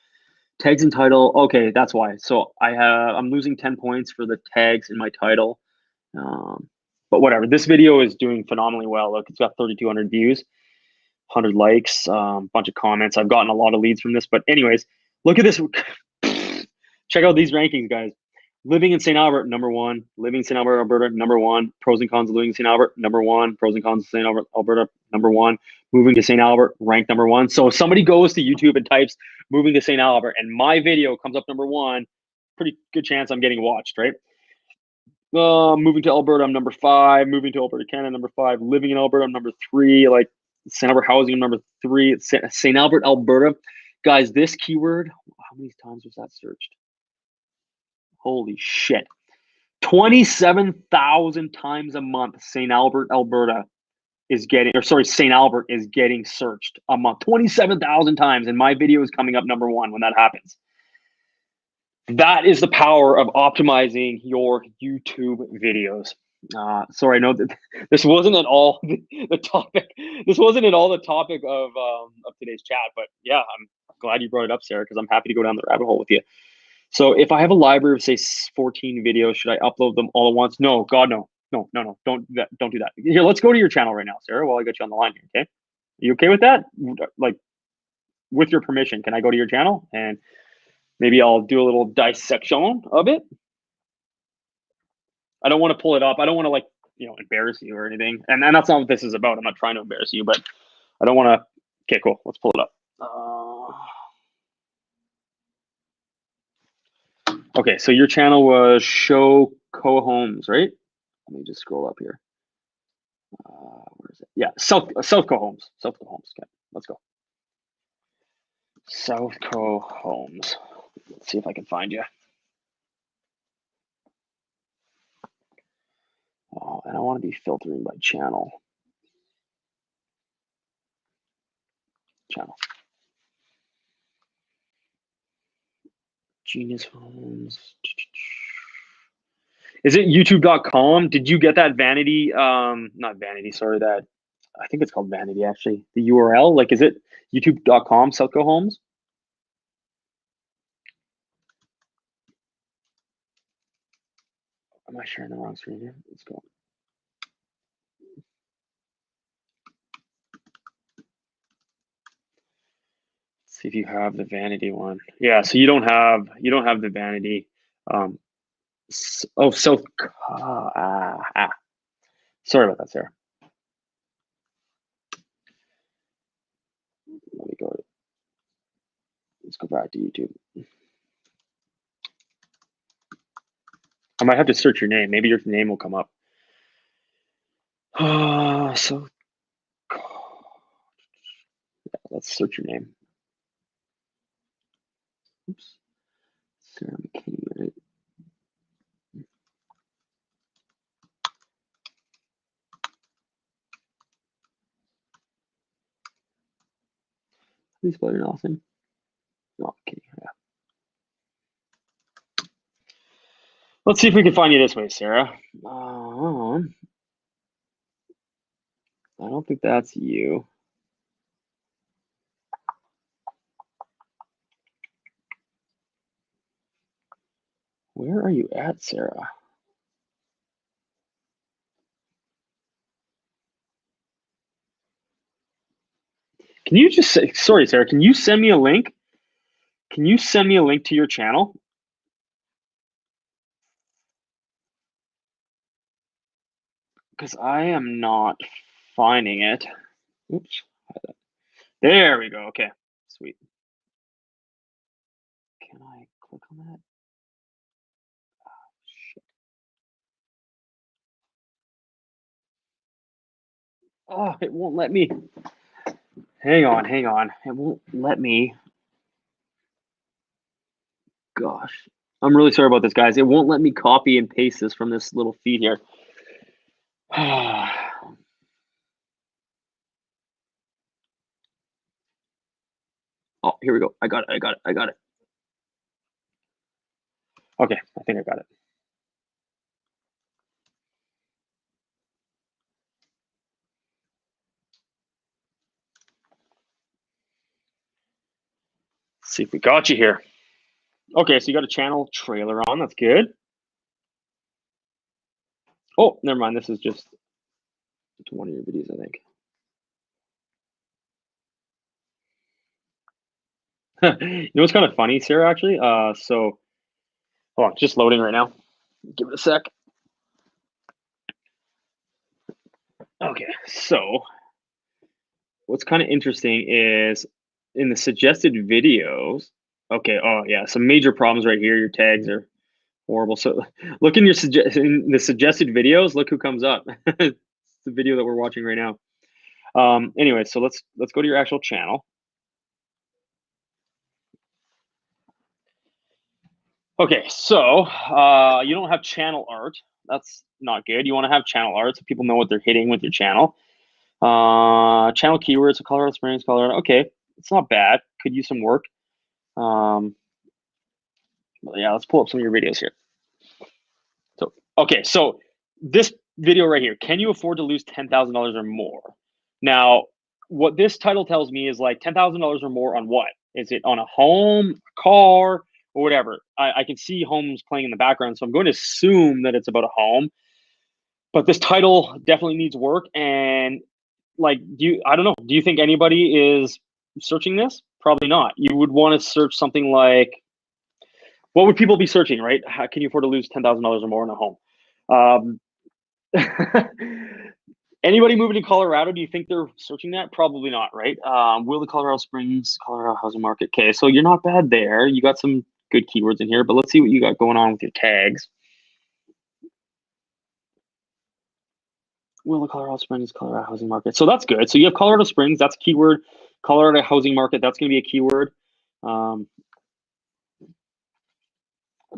tags and title. Okay, that's why. So I'm losing 10 points for the tags in my title. But whatever. This video is doing phenomenally well. Look, it's got 3,200 views, 100 likes, bunch of comments. I've gotten a lot of leads from this. But anyways, look at this. Check out these rankings, guys. Living in St. Albert, #1. Living in St. Albert, Alberta, #1. Pros and cons of living in St. Albert, #1. Pros and cons of St. Albert, Alberta, #1. Moving to St. Albert, ranked #1. So if somebody goes to YouTube and types moving to St. Albert and my video comes up #1, pretty good chance I'm getting watched, right? Moving to Alberta, I'm #5. Moving to Alberta, Canada, #5. Living in Alberta, I'm #3. Like St. Albert housing, I'm #3. St. Albert, Alberta. Guys, this keyword, how many times was that searched? Holy shit. 27,000 times a month St. Albert, Alberta is getting, or sorry, St. Albert is getting searched a month. 27,000 times, and my video is coming up #1 when that happens. That is the power of optimizing your YouTube videos. Sorry, I know that this wasn't at all the topic. This wasn't at all the topic of today's chat, but yeah, I'm glad you brought it up, Sarah, because I'm happy to go down the rabbit hole with you. So if I have a library of say 14 videos, should I upload them all at once? No, God, no. No, don't do that. Here, let's go to your channel right now, Sarah, while I got you on the line here, okay? Are you okay with that? Like, with your permission, can I go to your channel and maybe I'll do a little dissection of it? I don't want to pull it up. I don't want to, like, embarrass you or anything. And that's not what this is about. I'm not trying to embarrass you, but I don't want to. Okay, cool. Let's pull it up. Okay, so your channel was Show Co-Homes, right? Let me just scroll up here. Where is it? Yeah, South Co-Homes. South Co-Homes. Okay, let's go. South Co-Homes. Let's see if I can find you. Oh, and I want to be filtering by channel. Genius Homes. Is it youtube.com? Did you get that vanity? Not vanity, sorry, that I think it's called vanity actually. The URL, like, is it youtube.com, Southco Homes? Am I sharing the wrong screen here? Let's go. Let's see if you have the vanity one. Yeah, so you don't have the vanity. Oh, South. Sorry about that, Sarah. Let me go. Let's go back to YouTube. I might have to search your name. Maybe your name will come up. So yeah, let's search your name. Oops. Sarah McKinney, right? Please spell your last name. No, McKinney, yeah. Let's see if we can find you this way, Sarah. I don't think that's you. Where are you at, Sarah? Can you just say, sorry, Sarah, can you send me a link? Can you send me a link to your channel? Because I am not finding it. Oops. There we go. Okay, sweet. Can I click on that? Shit. Oh, it won't let me. Hang on. It won't let me. Gosh, I'm really sorry about this, guys. It won't let me copy and paste this from this little feed here. Oh, here we go. I got it. Okay, I think I got it. Let's see if we got you here. Okay, so you got a channel trailer on. That's good. Oh, never mind. This is just one of your videos, I think. You know what's kind of funny, Sarah, actually? So, hold on, just loading right now. Give it a sec. Okay, so what's kind of interesting is in the suggested videos. Okay, oh yeah, some major problems right here. Your tags are horrible. So look in the suggested videos. Look who comes up. It's the video that we're watching right now. Anyway, so let's go to your actual channel. Okay, so you don't have channel art. That's not good. You want to have channel art so people know what they're hitting with your channel. Channel keywords, so Colorado Springs, Colorado. Okay, it's not bad. Could use some work. Yeah, let's pull up some of your videos here. So, okay, so this video right here, can you afford to lose $10,000 or more? Now, what this title tells me is like $10,000 or more on what? Is it on a home, car, or whatever? I can see homes playing in the background, so I'm going to assume that it's about a home. But this title definitely needs work. And like, I don't know, do you think anybody is searching this? Probably not. You would want to search something like, what would people be searching, right? How can you afford to lose $10,000 or more in a home? Anybody moving to Colorado, do you think they're searching that? Probably not, right? Will the Colorado Springs, Colorado housing market. Okay, so you're not bad there. You got some good keywords in here, but let's see what you got going on with your tags. Will the Colorado Springs, Colorado housing market. So that's good. So you have Colorado Springs, that's a keyword. Colorado housing market, that's going to be a keyword.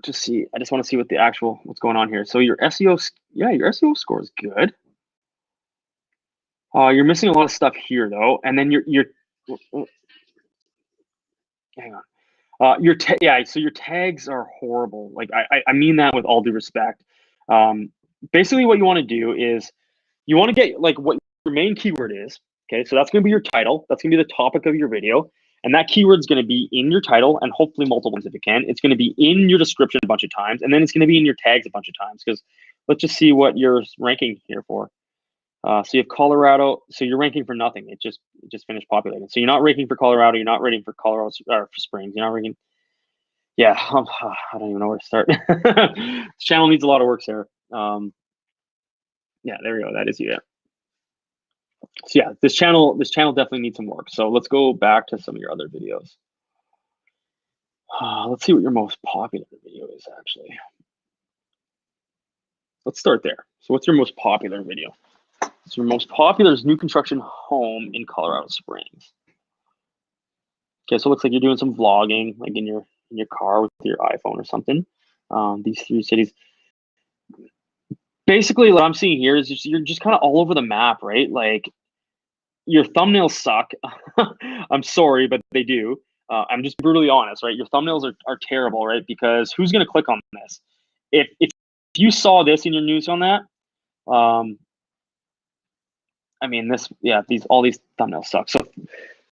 Just see. I just want to see what the actual what's going on here. So your SEO, yeah, your SEO score is good. You're missing a lot of stuff here though, and then you're hang on. Yeah. So your tags are horrible. Like I mean that with all due respect. Basically, what you want to do is you want to get like what your main keyword is. Okay, so that's going to be your title. That's going to be the topic of your video. And that keyword is going to be in your title and hopefully multiple times if it can. It's going to be in your description a bunch of times. And then it's going to be in your tags a bunch of times because let's just see what you're ranking here for. So you have Colorado. So you're ranking for nothing. It just finished populating. So you're not ranking for Colorado. You're not ranking for Colorado or for Springs. You're not ranking. Yeah, I don't even know where to start. This channel needs a lot of work, Sarah. Yeah, there we go. That is you. Yeah. So yeah, this channel definitely needs some work. So let's go back to some of your other videos. Let's see what your most popular video is actually. Let's start there. So what's your most popular video? So your most popular is new construction home in Colorado Springs. Okay, so it looks like you're doing some vlogging, like in your car with your iPhone or something. These 3 cities. Basically, what I'm seeing here is you're just kind of all over the map, right? Like your thumbnails suck. I'm sorry, but they do. I'm just brutally honest, right? Your thumbnails are terrible, right? Because who's going to click on this? If you saw this in your news on that, I mean, all these thumbnails suck. So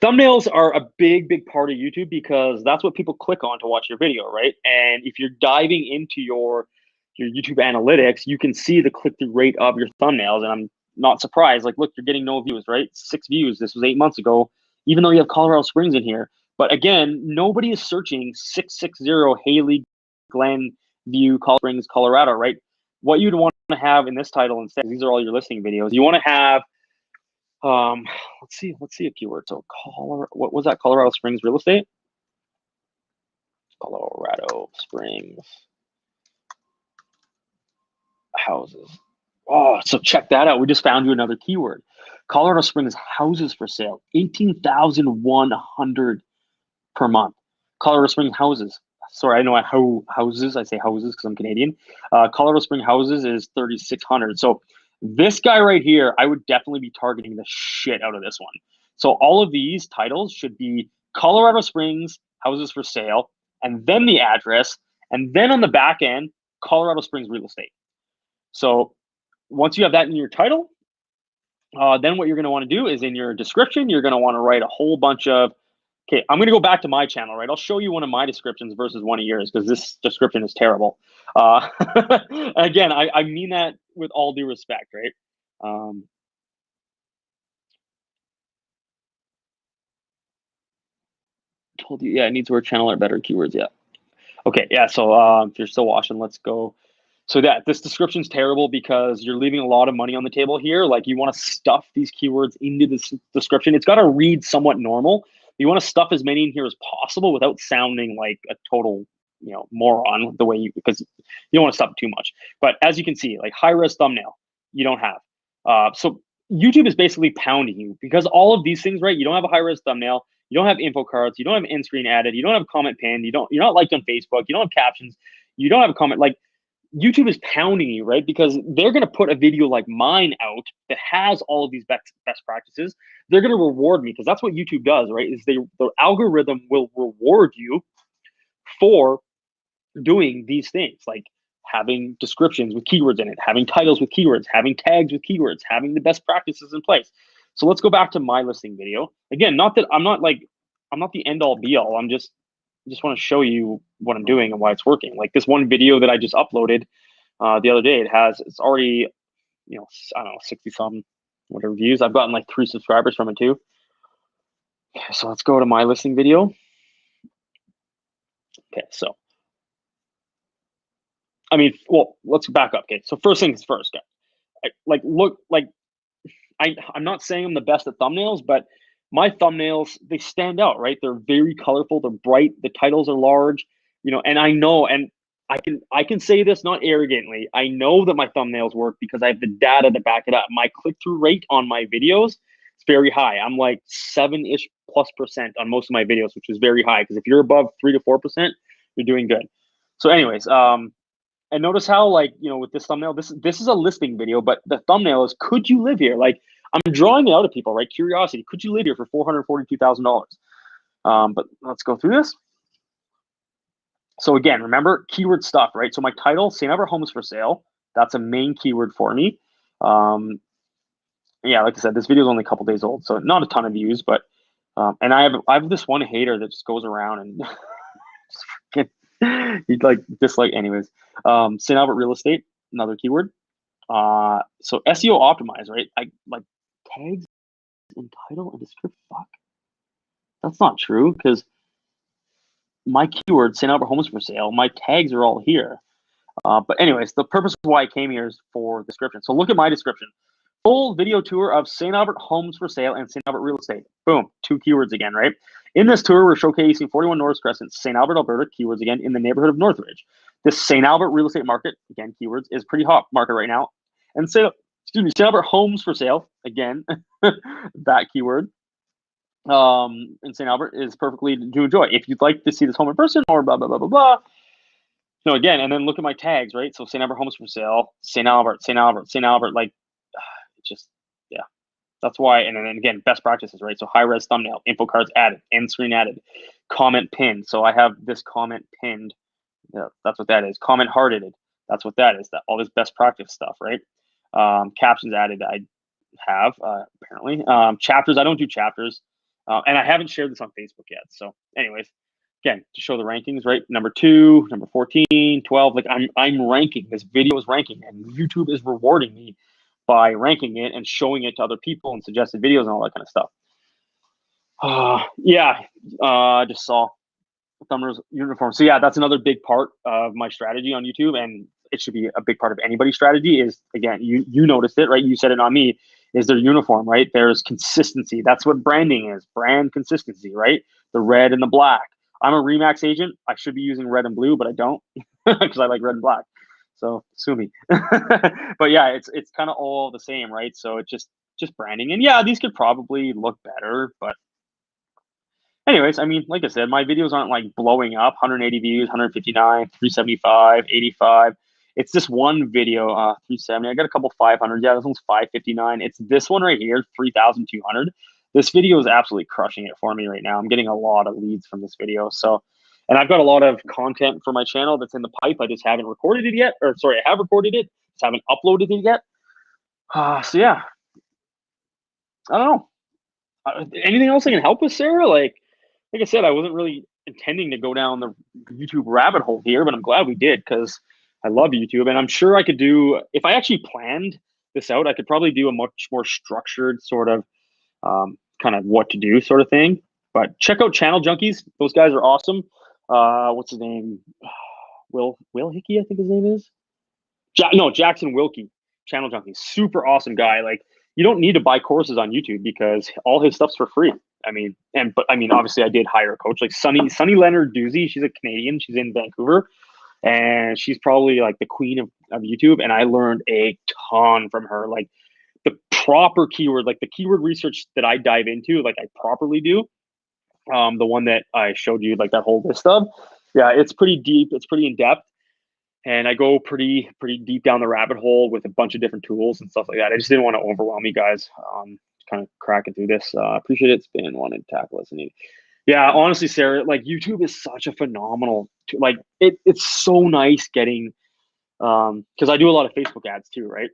thumbnails are a big part of YouTube because that's what people click on to watch your video, right? And if you're diving into your YouTube analytics, you can see the click-through rate of your thumbnails, and I'm not surprised. Like, look, you're getting no views, right? 6 views. This was 8 months ago, even though you have Colorado Springs in here. But again, nobody is searching 660 Haley Glen View, Colorado Springs, Colorado, right? What you'd want to have in this title instead, these are all your listing videos. You want to have, let's see a keyword. So what was that? Colorado Springs real estate? Colorado Springs houses. Oh, so check that out. We just found you another keyword. Colorado Springs houses for sale, 18,100 per month. Colorado Springs houses. Sorry, I know houses. I say houses because I'm Canadian. Colorado Springs houses is 3,600. So this guy right here, I would definitely be targeting the shit out of this one. So all of these titles should be Colorado Springs, houses for sale, and then the address, and then on the back end, Colorado Springs real estate. So once you have that in your title, then what you're going to want to do is in your description, you're going to want to write a whole bunch of, okay, I'm going to go back to my channel, right? I'll show you one of my descriptions versus one of yours because this description is terrible. Again, I mean that with all due respect, right? Told you, yeah, it needs word channel or better keywords, yeah. Okay, yeah, so if you're still watching, let's go. So this description's terrible because you're leaving a lot of money on the table here. Like you want to stuff these keywords into this description. It's got to read somewhat normal. You want to stuff as many in here as possible without sounding like a total, moron the way because you don't want to stuff it too much. But as you can see, like high-res thumbnail, you don't have. So YouTube is basically pounding you because all of these things, right? You don't have a high-res thumbnail. You don't have info cards. You don't have end screen added. You don't have comment pinned. You're not liked on Facebook. You don't have captions. You don't have a comment. Like YouTube is pounding you, right? Because they're going to put a video like mine out that has all of these best practices. They're going to reward me because that's what YouTube does, right? Is the algorithm will reward you for doing these things, like having descriptions with keywords in it, having titles with keywords, having tags with keywords, having the best practices in place. So let's go back to my listing video. Again, not that I'm not the end all be all. I just want to show you what I'm doing and why it's working. Like this one video that I just uploaded the other day, it's already, I don't know, 60 some whatever views. I've gotten like 3 subscribers from it too. Okay, so let's go to my listing video. Okay, so I mean, well, let's back up. Okay, so first things first, I'm not saying I'm the best at thumbnails, but my thumbnails, they stand out, right? They're very colorful, they're bright, the titles are large, and I know, and I can say this not arrogantly. I know that my thumbnails work because I have the data to back it up. My click-through rate on my videos is very high. I'm like 7-ish +% on most of my videos, which is very high because if you're above 3 to 4%, you're doing good. So anyways, and notice how, like, with this thumbnail, this is a listing video, but the thumbnail is, could you live here? Like, I'm drawing it out of people, right? Curiosity. Could you live here for $442,000? But let's go through this. So again, remember keyword stuff, right? So my title, St. Albert Homes for Sale. That's a main keyword for me. Yeah, like I said, this video is only a couple days old, so not a ton of views, but and I have this one hater that just goes around and he'd like dislike anyways. St. Albert real estate, another keyword. So SEO optimized, right? I like tags and title and description. Fuck, that's not true because my keyword St. Albert Homes for Sale, my tags are all here. But anyways, the purpose of why I came here is for description. So look at my description. Full video tour of St. Albert Homes for Sale and St. Albert Real Estate. Boom, 2 keywords again, right? In this tour, we're showcasing 41 North Crescent, St. Albert, Alberta, keywords again, in the neighborhood of Northridge. This St. Albert real estate market, again, keywords, is pretty hot market right now. And St. Albert Homes for Sale, again, that keyword, in St. Albert is perfectly to enjoy. If you'd like to see this home in person or blah, blah, blah, blah, blah. No, again, and then look at my tags, right? So St. Albert Homes for Sale, St. Albert, St. Albert, St. Albert, like, just, yeah. That's why, and then again, best practices, right? So high-res thumbnail, info cards added, end screen added, comment pinned. So I have this comment pinned. Yeah, that's what that is. Comment hearted. That's what that is. That all this best practice stuff, right? Captions added. I have apparently. Chapters. I don't do chapters, and I haven't shared this on Facebook yet. So, anyways, again, to show the rankings, right? Number 2, number 14, 12. Like I'm ranking. This video is ranking, and YouTube is rewarding me by ranking it and showing it to other people and suggested videos and all that kind of stuff. Yeah, I just saw thumbnails uniform. So yeah, that's another big part of my strategy on YouTube, and it should be a big part of anybody's strategy. Is again, you noticed it, right? You said it on me. Is there uniform, right? There's consistency. That's what branding is. Brand consistency, right? The red and the black. I'm a Remax agent. I should be using red and blue, but I don't because I like red and black. So sue me. But yeah, it's kind of all the same, right? So it's just branding. And yeah, these could probably look better, but anyways, I mean, like I said, my videos aren't like blowing up. 180 views, 159, 375, 85. It's this one video, 370. I got a couple 500. Yeah, this one's 559. It's this one right here, 3,200. this video is absolutely crushing it for me right now. I'm getting a lot of leads from this video. So, and I've got a lot of content for my channel that's in the pipe. I just haven't recorded it yet, or sorry, I have recorded it, just haven't uploaded it yet. So yeah, I don't know. Anything else I can help with, Sarah? Like I said, I wasn't really intending to go down the YouTube rabbit hole here, but I'm glad we did because I love YouTube, and I'm sure I could do, if I actually planned this out, I could probably do a much more structured sort of kind of what to do sort of thing. But check out Channel Junkies; those guys are awesome. What's his name? Will Hickey, I think his name is. Jackson Wilkie. Channel Junkies, super awesome guy. Like, you don't need to buy courses on YouTube because all his stuff's for free. I mean, obviously I did hire a coach like Sunny Leonard Doozy. She's a Canadian. She's in Vancouver, and she's probably like the queen of YouTube. And I learned a ton from her, like the proper keyword, like the keyword research that I dive into, like I properly do. The one that I showed you, like that whole list of, yeah, it's pretty deep. It's pretty in depth. And I go pretty deep down the rabbit hole with a bunch of different tools and stuff like that. I just didn't want to overwhelm you guys. Kind of cracking through this. Appreciate it. It's been wanting to tackle listening. Yeah, honestly, Sarah, like YouTube is such a phenomenal, like it's so nice getting, because I do a lot of Facebook ads too, right?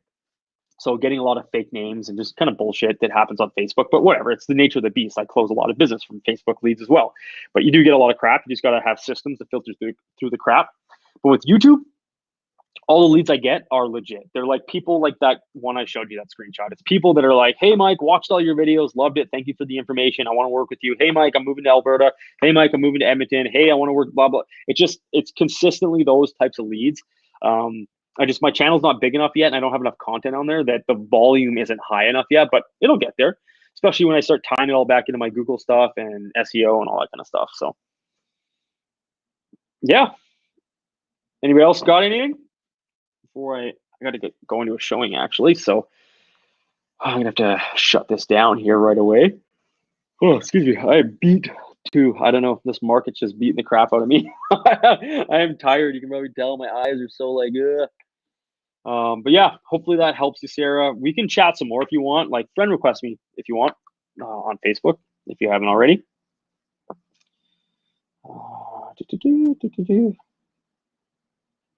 So getting a lot of fake names and just kind of bullshit that happens on Facebook, but whatever, it's the nature of the beast. I close a lot of business from Facebook leads as well, but you do get a lot of crap. You just got to have systems to filter through the crap. But with YouTube, all the leads I get are legit. They're like people like that one I showed you, that screenshot. It's people that are like, hey, Mike, watched all your videos, loved it. Thank you for the information. I want to work with you. Hey, Mike, I'm moving to Alberta. Hey, Mike, I'm moving to Edmonton. Hey, I want to work, blah, blah. It's consistently those types of leads. My channel's not big enough yet, and I don't have enough content on there that the volume isn't high enough yet, but it'll get there, especially when I start tying it all back into my Google stuff and SEO and all that kind of stuff. So, yeah. Anybody else got anything? Before I got to go into a showing actually, so I'm gonna have to shut this down here right away. Oh, excuse me. I don't know if this market's just beating the crap out of me. I am tired. You can probably tell my eyes are so like, but yeah, hopefully that helps you, Sarah. We can chat some more if you want. Like, friend request me if you want on Facebook if you haven't already.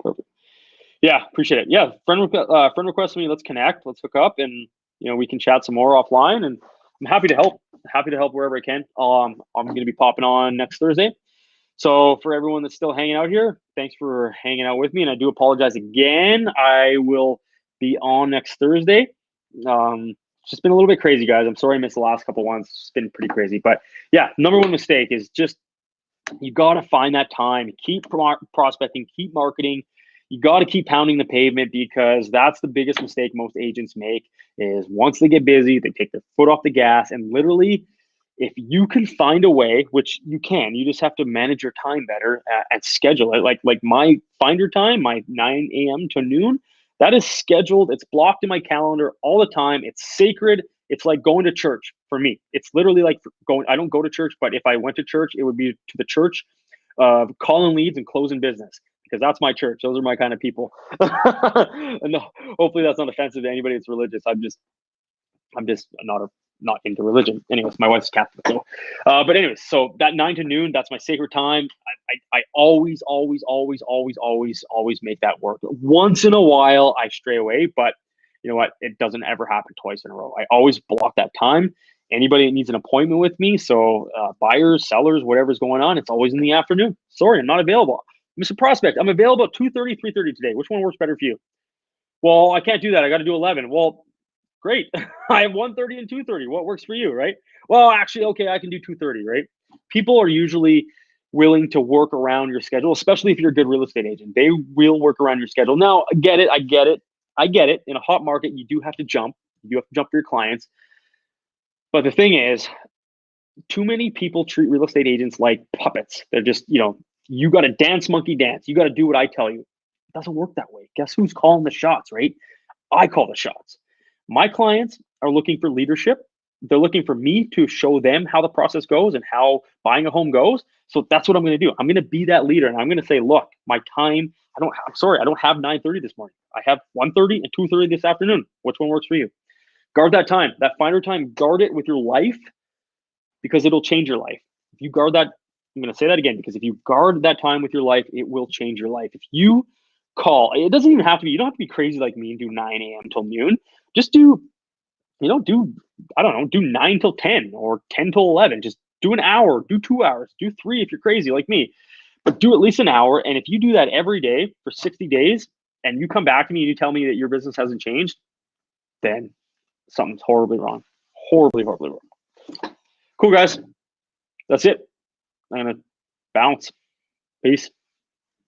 Perfect. Yeah, appreciate it. Yeah, friend request me. Let's connect. Let's hook up, and we can chat some more offline. And I'm happy to help. Happy to help wherever I can. I'm going to be popping on next Thursday. So for everyone that's still hanging out here, thanks for hanging out with me. And I do apologize again. I will be on next Thursday. It's just been a little bit crazy, guys. I'm sorry I missed the last couple ones. It's been pretty crazy. But yeah, number one mistake is just you got to find that time. Keep prospecting. Keep marketing. You got to keep pounding the pavement, because that's the biggest mistake most agents make is once they get busy, they take their foot off the gas. And literally, if you can find a way, which you can, you just have to manage your time better and schedule it. Like my finder time, my 9 a.m. to noon, that is scheduled. It's blocked in my calendar all the time. It's sacred. It's like going to church for me. It's literally like I don't go to church, but if I went to church, it would be to the church of calling leads and closing business, because that's my church. Those are my kind of people. And hopefully that's not offensive to anybody that's religious. I'm just not into religion. Anyways, my wife's Catholic. So, but anyways, so that 9 to noon, that's my sacred time. I always make that work. Once in a while, I stray away, but you know what? It doesn't ever happen twice in a row. I always block that time. Anybody that needs an appointment with me, so buyers, sellers, whatever's going on, it's always in the afternoon. Sorry, I'm not available. Mr. Prospect, I'm available at 2:30, 3:30 today. Which one works better for you? Well, I can't do that. I got to do 11. Well, great. I have 1:30 and 2:30. What works for you, right? Well, actually, okay, I can do 2:30, right? People are usually willing to work around your schedule, especially if you're a good real estate agent. They will work around your schedule. Now, I get it. In a hot market, you do have to jump. You do have to jump for your clients. But the thing is, too many people treat real estate agents like puppets. They're just, you got to dance, monkey dance. You got to do what I tell you. It doesn't work that way. Guess who's calling the shots, right? I call the shots. My clients are looking for leadership. They're looking for me to show them how the process goes and how buying a home goes. So that's what I'm going to do. I'm going to be that leader, and I'm going to say, look, my time, I don't have 9:30 this morning. I have 1:30 and 2:30 this afternoon. Which one works for you? Guard that time, that finder time, guard it with your life. because it'll change your life. If you guard that, I'm going to say that again, because if you guard that time with your life, it will change your life. If you call, it doesn't even have to be, you don't have to be crazy like me and do 9 a.m. till noon. Just do, I don't know, do 9 till 10 or 10 till 11. Just do an hour, do 2 hours, do 3 if you're crazy like me, but do at least an hour. And if you do that every day for 60 days and you come back to me and you tell me that your business hasn't changed, then something's horribly wrong. Horribly, horribly wrong. Cool, guys. That's it. I'm going to bounce. Peace.